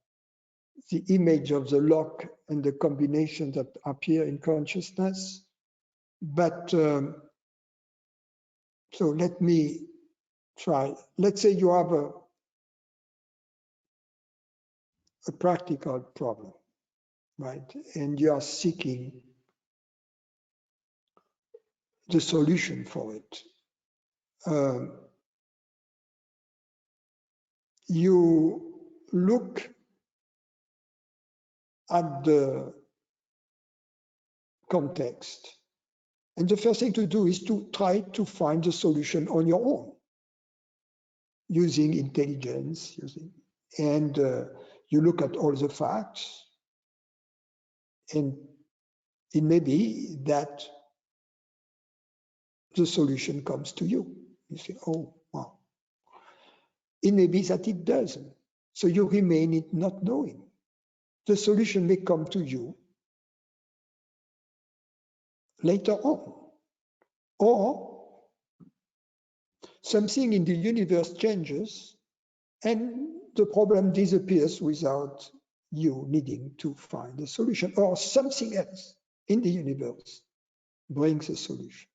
the image of the lock and the combination that appear in consciousness. But so let me try. Let's say you have a practical problem, right? And you are seeking the solution for it. You look at the context, and the first thing to do is to try to find the solution on your own, using intelligence, and you look at all the facts, and it may be that the solution comes to you. You say, oh, wow. It may be that it doesn't. So you remain in not knowing. The solution may come to you later on. Or something in the universe changes and the problem disappears without you needing to find a solution, or something else in the universe brings a solution.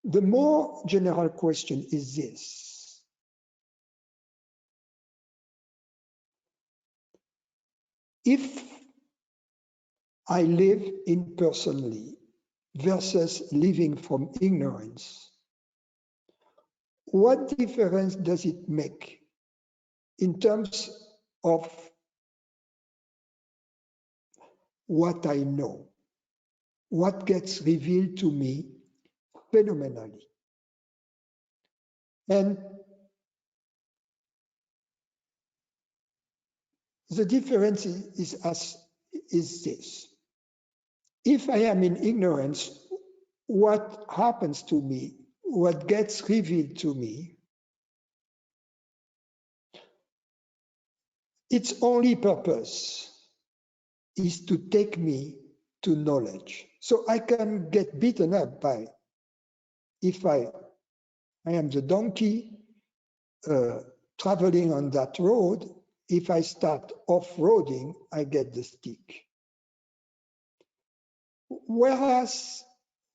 The more general question is this. If I live impersonally versus living from ignorance, what difference does it make in terms of what I know, what gets revealed to me phenomenally? And the difference is this. If I am in ignorance, what happens to me, what gets revealed to me, its only purpose is to take me to knowledge. So I can get beaten up by, if I am the donkey traveling on that road, if I start off-roading, I get the stick. Whereas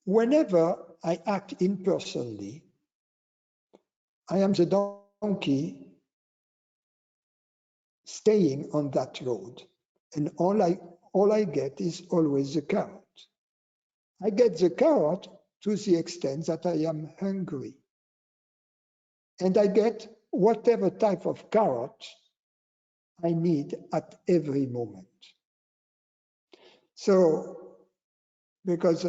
whenever I act impersonally, I am the donkey staying on that road, and all I get is always the carrot. I get the carrot to the extent that I am hungry, and I get whatever type of carrot I need at every moment. So, because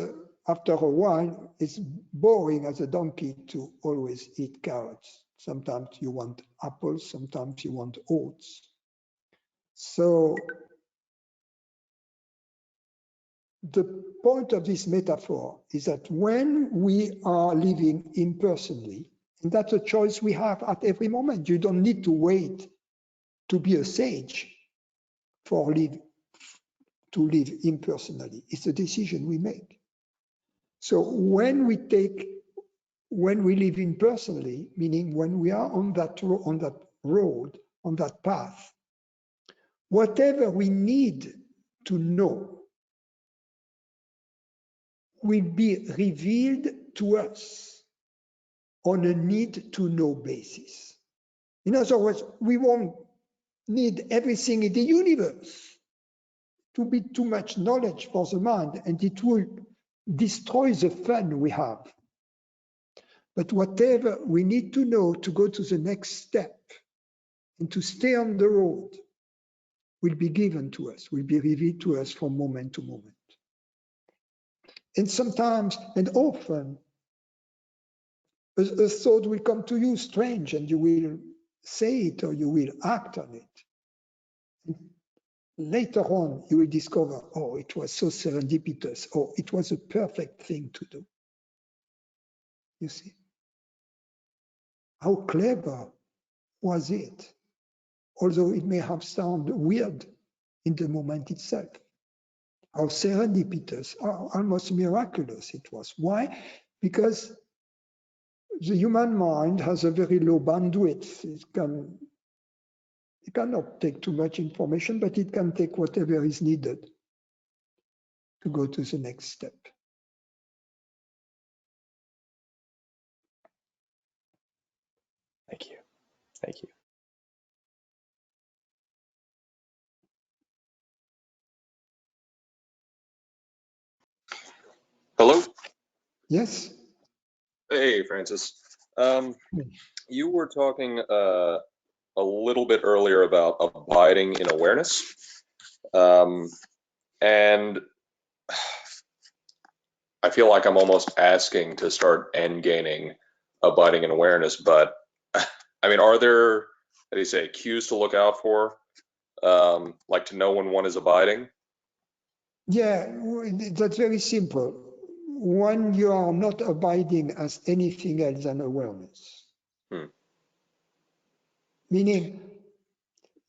after a while, it's boring as a donkey to always eat carrots. Sometimes you want apples, sometimes you want oats. So the point of this metaphor is that when we are living impersonally, and that's a choice we have at every moment. You don't need to wait to be a sage to live impersonally. It's a decision we make. So when we live impersonally, meaning when we are on that road, on that path, whatever we need to know will be revealed to us on a need-to-know basis. In other words, we won't need everything in the universe to be too much knowledge for the mind, and it will destroy the fun we have. But whatever we need to know to go to the next step and to stay on the road will be given to us, will be revealed to us from moment to moment. And sometimes, and often, a thought will come to you strange, and you will say it or you will act on it. And later on, you will discover, oh, it was so serendipitous, or it was a perfect thing to do. You see? How clever was it? Although it may have sounded weird in the moment itself. How serendipitous, almost miraculous it was. Why? Because the human mind has a very low bandwidth. It cannot take too much information, but it can take whatever is needed to go to the next step. Thank you. Thank you. Hello? Yes? Hey, Francis. You were talking a little bit earlier about abiding in awareness. And I feel like I'm almost asking to start end-gaining abiding in awareness, but I mean, are there, how do you say, cues to look out for, like to know when one is abiding? Yeah, that's very simple. When you are not abiding as anything else than awareness. Meaning,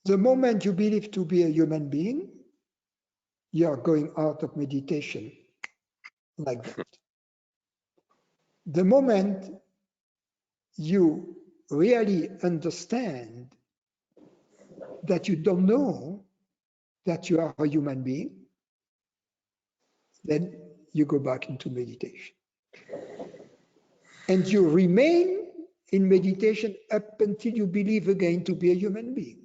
the moment you believe to be a human being, you are going out of meditation like that. The moment you really understand that you don't know that you are a human being, then you go back into meditation. And you remain in meditation up until you believe again to be a human being.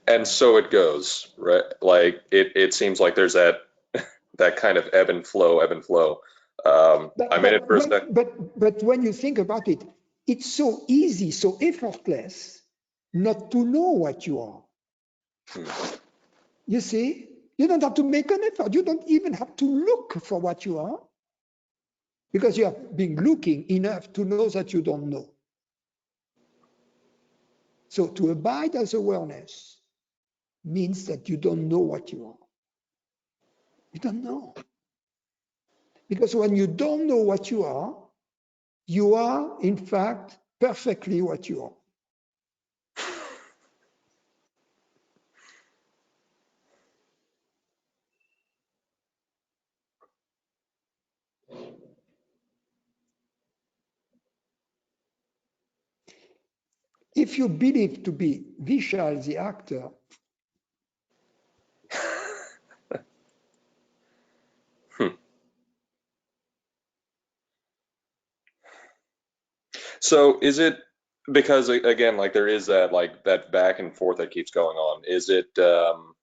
And so it goes, right? Like it seems like there's that kind of ebb and flow, ebb and flow. I'm in it for a second. But when you think about it, it's so easy, so effortless not to know what you are. You see, you don't have to make an effort. You don't even have to look for what you are, because you have been looking enough to know that you don't know. So to abide as awareness means that you don't know what you are. You don't know. Because when you don't know what you are in fact perfectly what you are. If you believe to be Vishal the actor, So is it, because again, like there is that, like that back and forth that keeps going on. Is it, and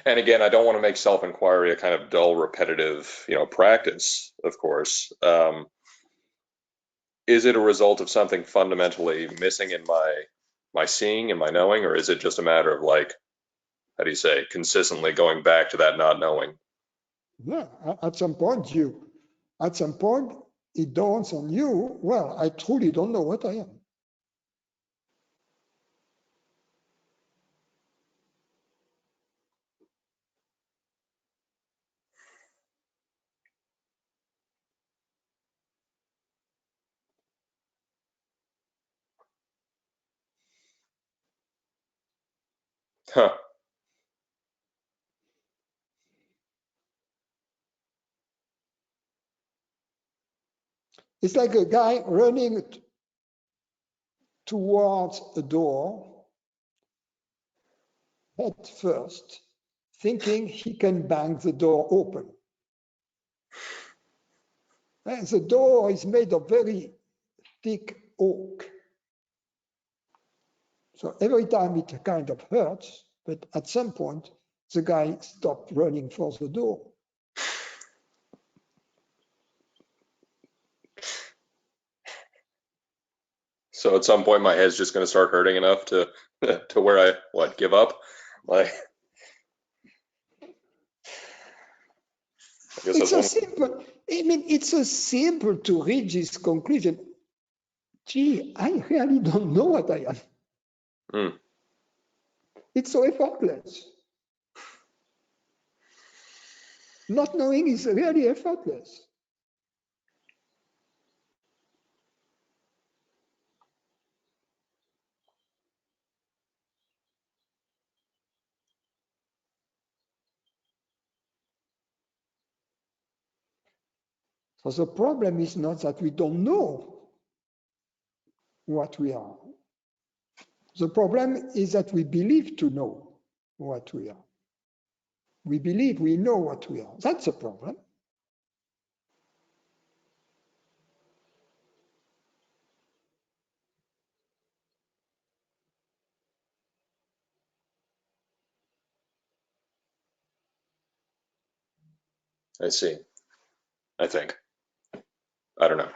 again, I don't want to make self-inquiry a kind of dull, repetitive, practice, of course. Is it a result of something fundamentally missing in my seeing and my knowing, or is it just a matter of, like, how do you say, consistently going back to that not knowing? yeah, at some point it dawns on you, well, I truly don't know what I am. Huh. It's like a guy running towards a door head first, thinking he can bang the door open. And the door is made of very thick oak. So every time it kind of hurts, but at some point, the guy stopped running for the door. So at some point, my head's just going to start hurting enough to where I give up, like. I guess It's so that's simple. I mean, it's so simple to reach this conclusion. Gee, I really don't know what I am. It's so effortless. Not knowing is really effortless. So the problem is not that we don't know what we are. The problem is that we believe to know what we are. We believe we know what we are. That's a problem. I see. I think. I don't know.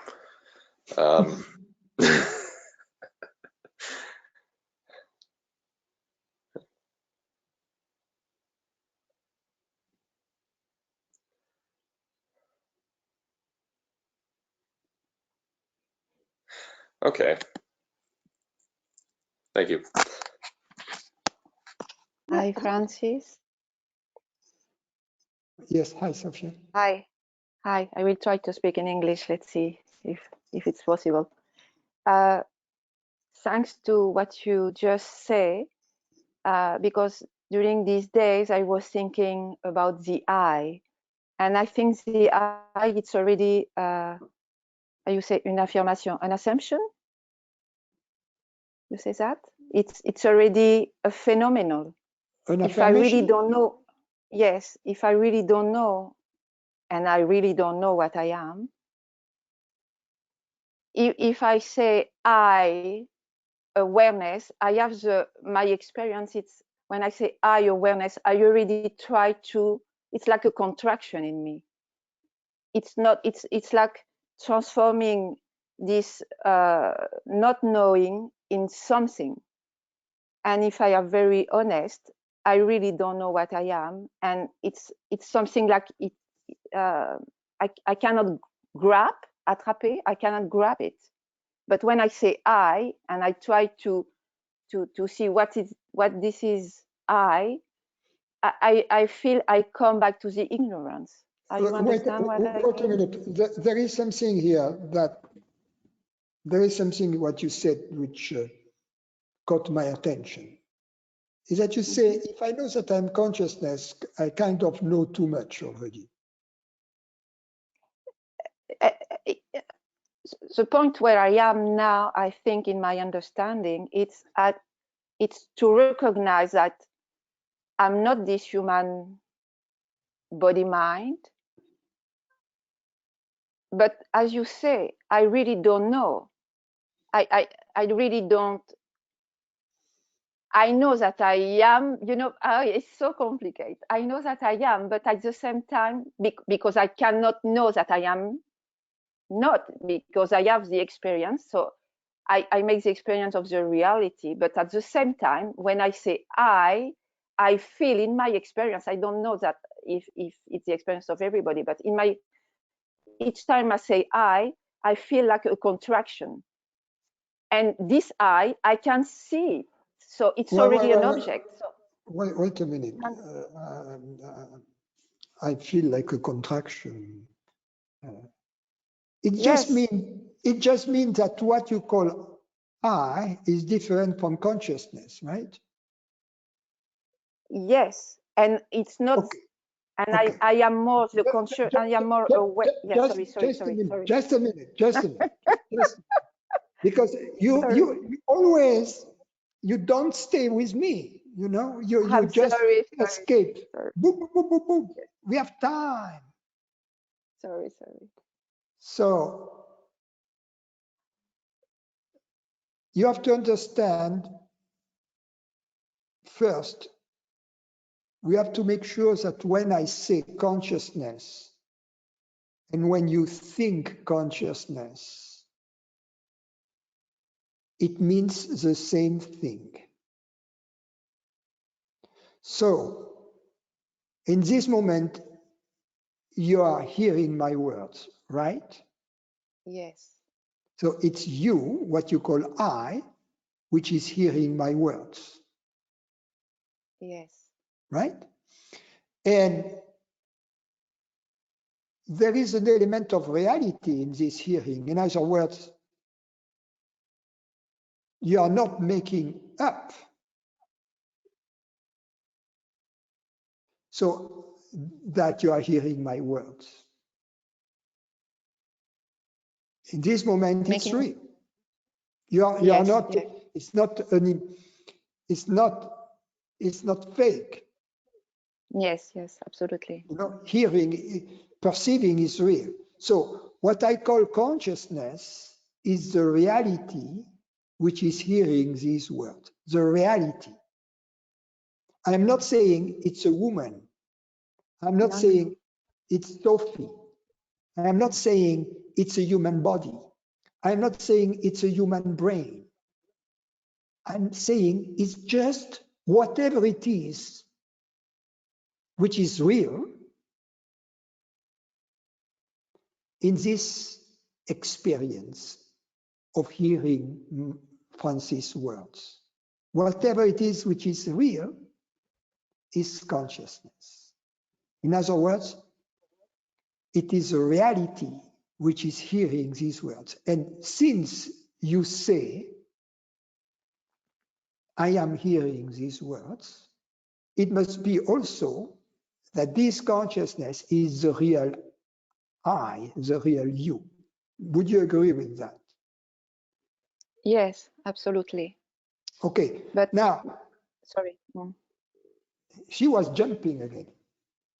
Okay. Thank you. Hi, Francis. Yes, hi, Sophia. Hi. Hi, I will try to speak in English. Let's see if it's possible. Thanks to what you just say, because during these days I was thinking about the I, and I think the I, it's already, how you say, une affirmation, an assumption? You say that? It's already a phenomenon. An if I really affirmation? don't know, yes, if I really don't know and I really don't know what I am. If I say I awareness, I have my experience. It's when I say I awareness, I already try to. It's like a contraction in me. It's not. It's like transforming this not knowing in something. And if I am very honest, I really don't know what I am, and it's something like it. I cannot grab, attraper. I cannot grab it. But when I say I, and I try to see what this is, I feel I come back to the ignorance. You understand what I mean? Wait a minute. There is something here what you said which caught my attention. Is that you say, if I know that I'm consciousness, I kind of know too much already. The point where I am now, I think, in my understanding, it's to recognize that I'm not this human body mind. But as you say, I really don't know. I really don't. I know that I am, it's so complicated. I know that I am, but at the same time, because I cannot know that I am not, because I have the experience. So I make the experience of the reality. But at the same time, when I say I feel in my experience, I don't know that if it's the experience of everybody, but each time I say I feel like a contraction. And this I can see. So it's already an object. So, wait a minute. I feel like a contraction. It just means that what you call I is different from consciousness, right? Yes, and it's not. Okay. And okay. I am more the conscious. I am more aware. Yeah, sorry. Just a minute. Because you always, you don't stay with me, you just escape. Boom, boom, boom, boom. We have time. Sorry. So you have to understand first, we have to make sure that when I say consciousness and when you think consciousness, it means the same thing. So, in this moment, you are hearing my words, right? Yes. So it's you, what you call I, which is hearing my words. Yes. Right? And there is an element of reality in this hearing. In other words, you are not making up. So that you are hearing my words. In this moment, it's real. You are not. Yes. It's not fake. Yes, absolutely. Hearing, perceiving is real. So what I call consciousness is the reality which is hearing these words. The reality. I'm not saying it's a woman. I'm not saying it's Sophie. I'm not saying it's a human body. I'm not saying it's a human brain. I'm saying it's just whatever it is which is real in this experience of hearing Francis' words. Whatever it is which is real is consciousness. In other words, it is a reality which is hearing these words. And since you say, I am hearing these words, it must be also that this consciousness is the real I, the real you. Would you agree with that? Yes, absolutely. Okay, but now. Sorry. She was jumping again.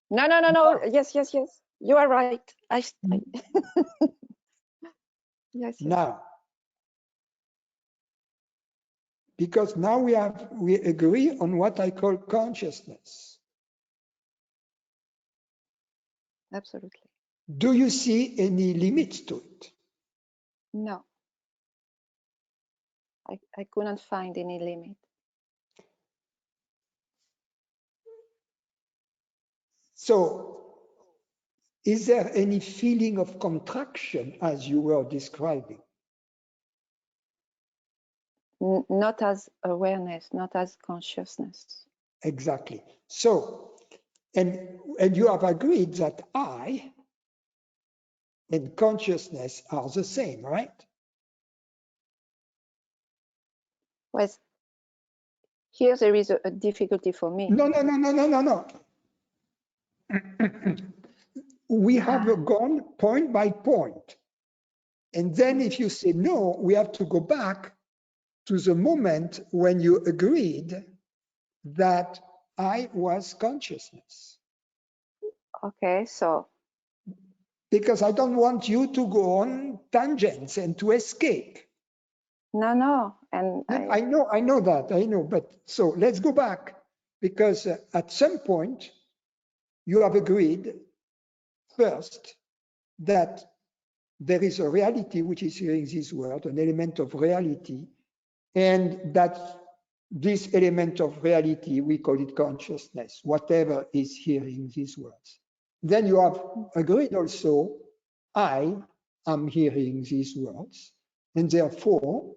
No. Yes. You are right. Yes. Now, because now we agree on what I call consciousness. Absolutely. Do you see any limits to it? No. I couldn't find any limit. So, is there any feeling of contraction as you were describing? Not as awareness, not as consciousness. Exactly. So, and you have agreed that I and consciousness are the same, right? Well, here there is a difficulty for me. No. We have gone point by point. And then if you say no, we have to go back to the moment when you agreed that I was consciousness. Okay, so. Because I don't want you to go on tangents and to escape. No. And I know that, but so let's go back, because at some point you have agreed first that there is a reality which is here in this world, an element of reality, and that this element of reality, we call it consciousness, whatever is hearing these words. Then you have agreed also, I am hearing these words, and therefore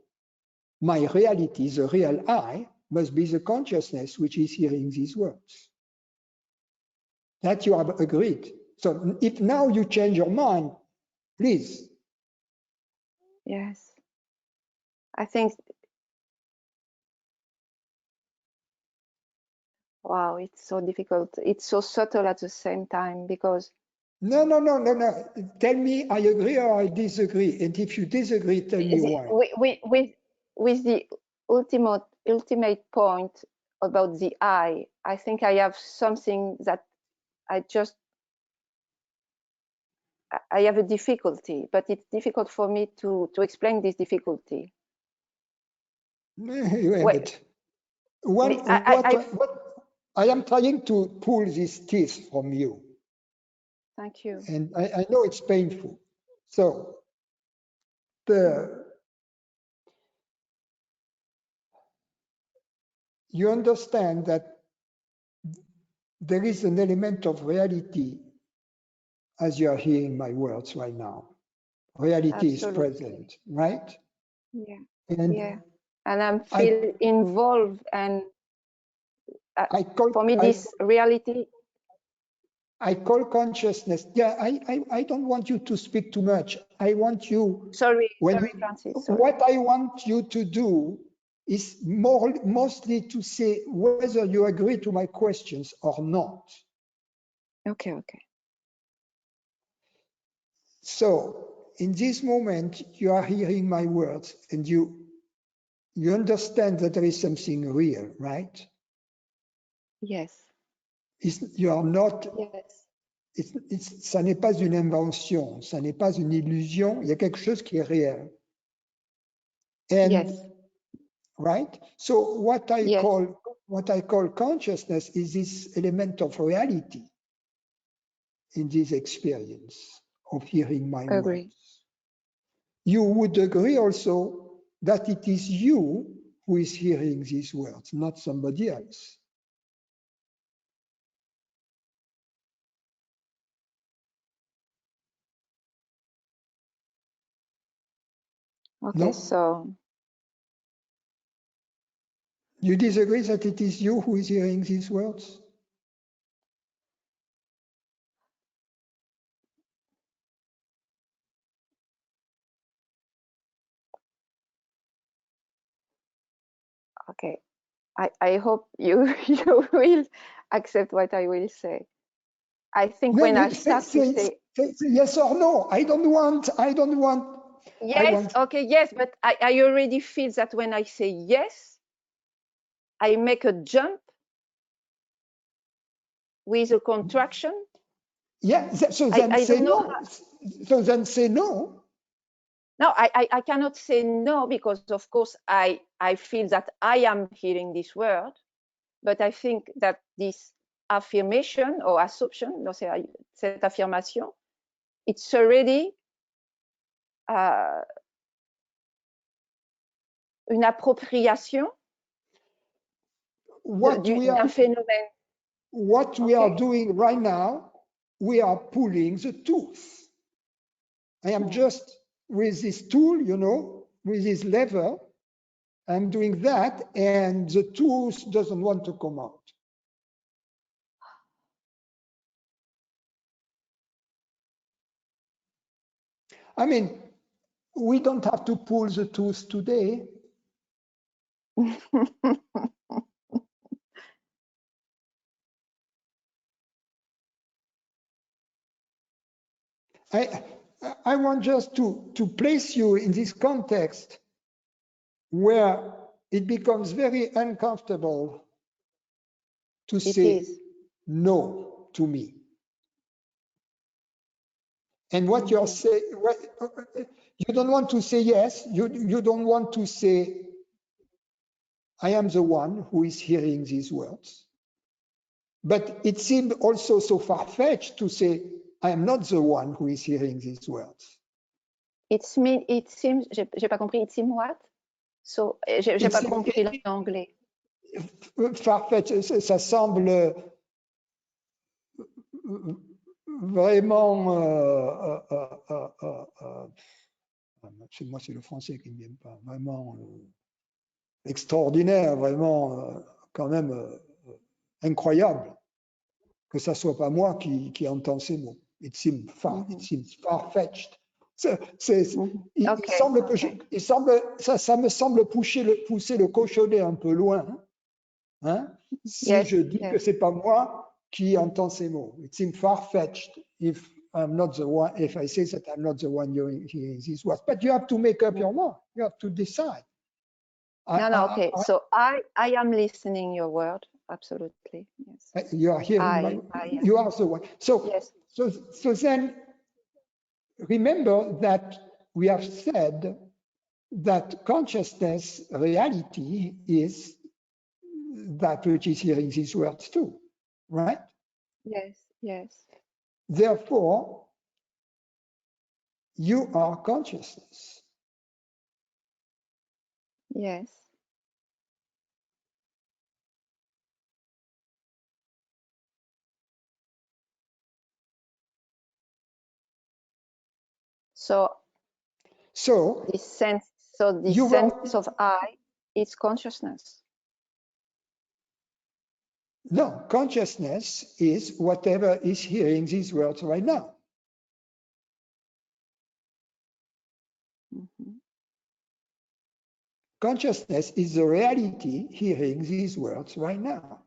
my reality, the real I, must be the consciousness which is hearing these words. That you have agreed. So if now you change your mind, please. Yes. I think, wow, it's so difficult. It's so subtle at the same time, because. No. Tell me I agree or I disagree. And if you disagree, tell me why. With the ultimate point about the I think I have something that I have a difficulty, but it's difficult for me to explain this difficulty. What I am trying to pull these teeth from you. Thank you. And I know it's painful. So you understand that there is an element of reality as you are hearing my words right now. Reality is present, right? Yeah. And I'm feel involved, and for me, this reality. I call consciousness. Yeah, I don't want you to speak too much. I want you. Sorry, Francis. Sorry. What I want you to do is mostly to say whether you agree to my questions or not. Okay. So in this moment, you are hearing my words, and you understand that there is something real, right? Yes. You are not. Yes. Ça n'est pas une invention, ça n'est pas une illusion. Il y a quelque chose qui est réel. And, yes. Right. So what I call consciousness is this element of reality in this experience of hearing my words. You would agree also that it is you who is hearing these words, not somebody else. Okay, no? So. You disagree that it is you who is hearing these words? Okay, I hope you will accept what I will say. I think when I start to say yes or no, I don't want. Yes, okay, yes, but I already feel that when I say yes, I make a jump with a contraction. Yeah, so then I say don't know no. So then say no. No, I cannot say no, because of course I feel that I am hearing this word, but I think that this affirmation or assumption, no, cette affirmation, it's already une appropriation d'un phénomène. What we are doing right now, we are pulling the tooth. I am just with this tool, you know, with this lever, I'm doing that, and the tooth doesn't want to come out. I mean, we don't have to pull the tooth today. I want just to place you in this context where it becomes very uncomfortable to say no to me. And what you're saying, you don't want to say yes, you don't want to say, I am the one who is hearing these words. But it seemed also so far-fetched to say, I am not the one who is hearing these words. It seems, j'ai pas compris, it seems what? So, j'ai pas compris l'anglais. Far-fetched, ça semble vraiment, moi c'est le français qui ne vient pas, vraiment extraordinaire, vraiment quand même incroyable que ça soit pas moi qui entends ces mots. It seems far-fetched. Ça me semble pousser le cochonnet un peu loin, hein, si je dis que c'est pas moi qui entends ces mots. It seems far-fetched if I'm not the one, if I say that I'm not the one hearing these words. But you have to make up your mind. You have to decide. Okay. So I am listening your word. Absolutely. Yes. You are hearing you are the one. So, yes. So then remember that we have said that consciousness reality is that which is hearing these words too, right? Yes, yes. Therefore, you are consciousness. Yes. So the sense of I is consciousness. No, consciousness is whatever is hearing these words right now. Mm-hmm. Consciousness is the reality hearing these words right now.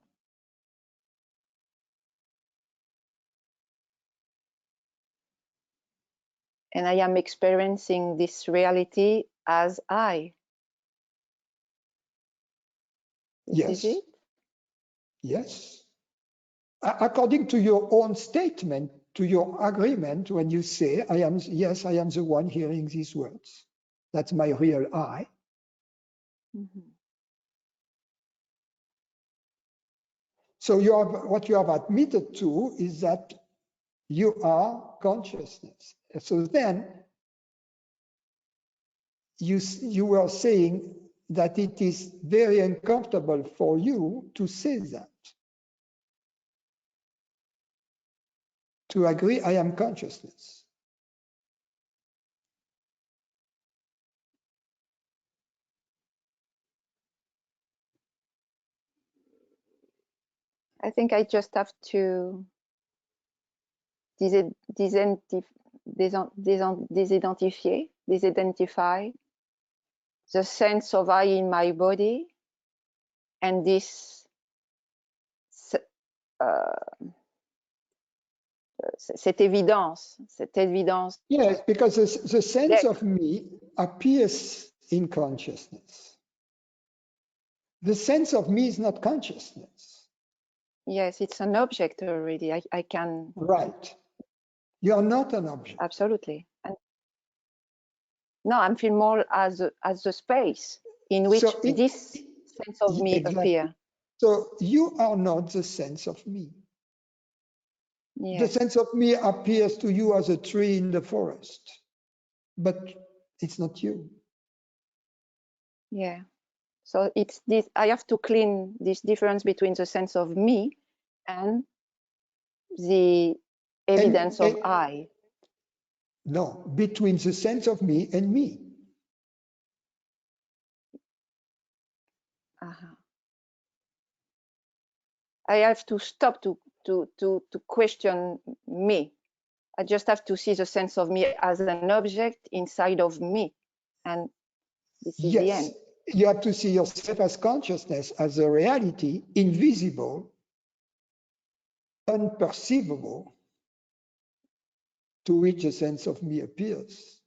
And I am experiencing this reality as I. Yes. Is it? Yes. According to your own statement, to your agreement, when you say, I am the one hearing these words. That's my real I. Mm-hmm. So what you have admitted to is that you are consciousness. So then you were saying that it is very uncomfortable for you to say that. To agree, I am consciousness. I think I just have to disidentify the sense of I in my body and this cette évidence. Yes, because the sense of me appears in consciousness. The sense of me is not consciousness. Yes, it's an object already. I can. Right. You are not an object. Absolutely. And no, I'm feeling more as the space in which So this sense of me exactly. appear. So you are not the sense of me. Yes. The sense of me appears to you as a tree in the forest, but it's not you. Yeah. So it's this, I have to clean this difference between the sense of me and the evidence of I. No, between the sense of me and me. I have to stop to question me. I just have to see the sense of me as an object inside of me. And this is the end. You have to see yourself as consciousness, as a reality, invisible, unperceivable, to which a sense of me appears.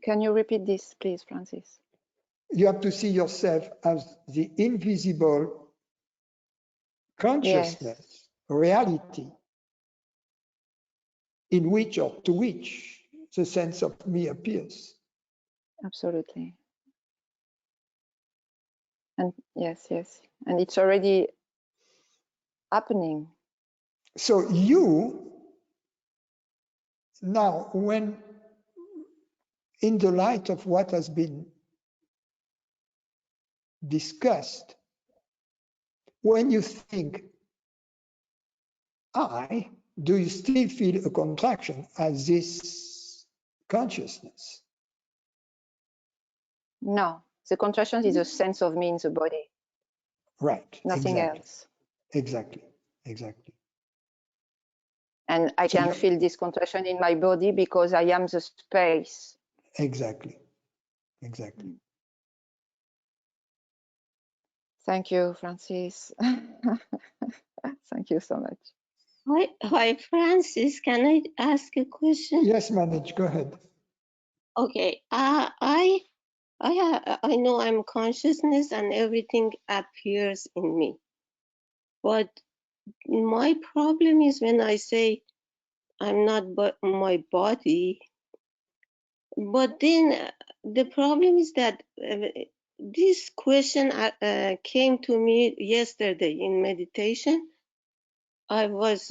Can you repeat this, please, Francis? You have to see yourself as the invisible consciousness, reality, in which or to which the sense of me appears. Absolutely. And yes, and it's already happening. So you, now, when in the light of what has been discussed, when you think I, do you still feel a contraction as this consciousness? No, the contraction is a sense of me in the body. Right. Nothing else. Exactly. And I can feel this contraction in my body because I am the space. Exactly. Thank you, Francis. Thank you so much. Hi, Francis. Can I ask a question? Yes, Manoj, go ahead. Okay. I know I'm consciousness and everything appears in me. But my problem is when I say I'm not but my body. But then the problem is that this question came to me yesterday in meditation. I was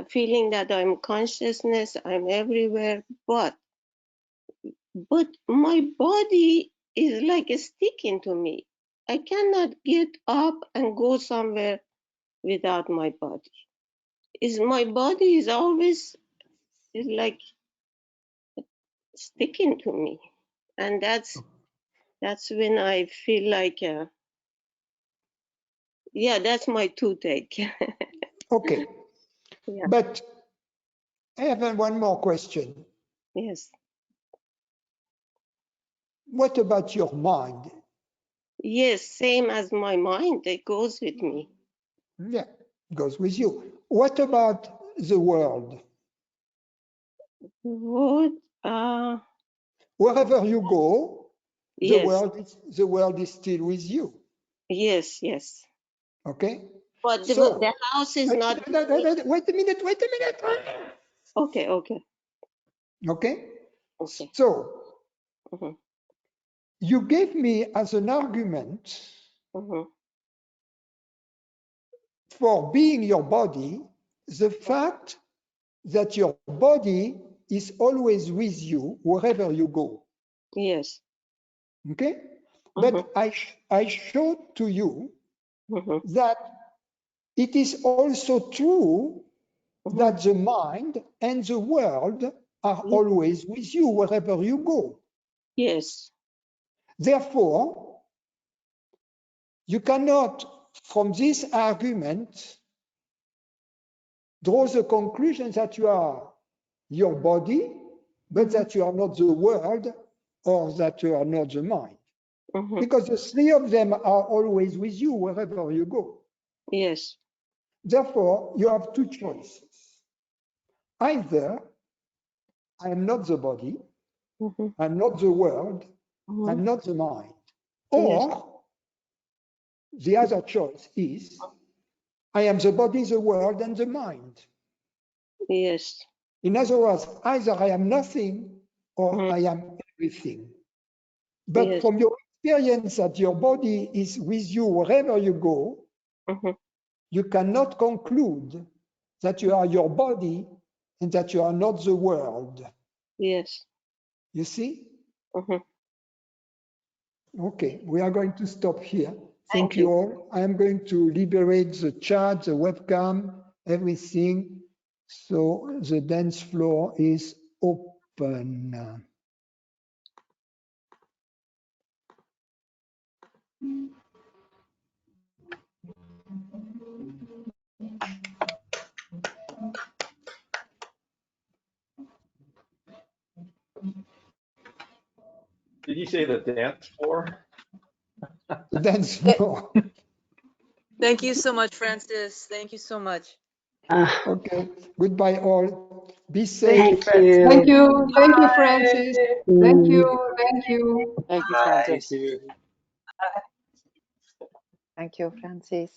feeling that I'm consciousness, I'm everywhere, but my body is like a sticking to me. I cannot get up and go somewhere without my body. My body is always like sticking to me, and that's when I feel like that's my toothache. Okay. Yeah. But I have one more question. Yes. What about your mind? Yes, same as my mind. It goes with me. Yeah, goes with you. What about the world? What? Wherever you go, Yes. the world is still with you. Yes. Okay. But so, the house is not. Wait a minute. Okay. So, you gave me as an argument for being your body the fact that your body is always with you wherever you go. Yes. Okay. But I showed to you that it is also true that the mind and the world are always with you wherever you go. Yes. Therefore, you cannot, from this argument, draw the conclusion that you are your body, but that you are not the world or that you are not the mind. Because the three of them are always with you wherever you go. Yes. Therefore, you have two choices. Either I am not the body, I'm not the world, I'm not the mind. Or the other choice is I am the body, the world, and the mind. Yes. In other words, either I am nothing or Mhm. I am everything. But Yes. from your experience that your body is with you wherever you go, Mhm. you cannot conclude that you are your body and that you are not the world. Yes. You see? Mhm. Okay, we are going to stop here. Thank Thank you you. all. I am going to liberate the chat, the webcam, everything. So the dance floor is open. Did you say the dance floor? The dance floor. Thank you so much, Francis. Thank you so much. Okay, goodbye all. Be safe. Thank you. Thank you. Thank you, Francis. Thank you. Thank you. Thank you, Bye. Thank Francis. you. Thank you, Francis.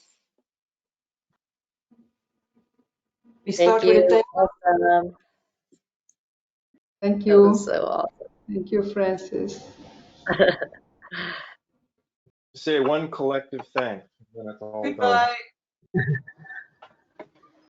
We Thank start with a you. thank Awesome. Thank That was you. so awesome. Thank you, Francis. Say one collective thanks, then it's all done. goodbye.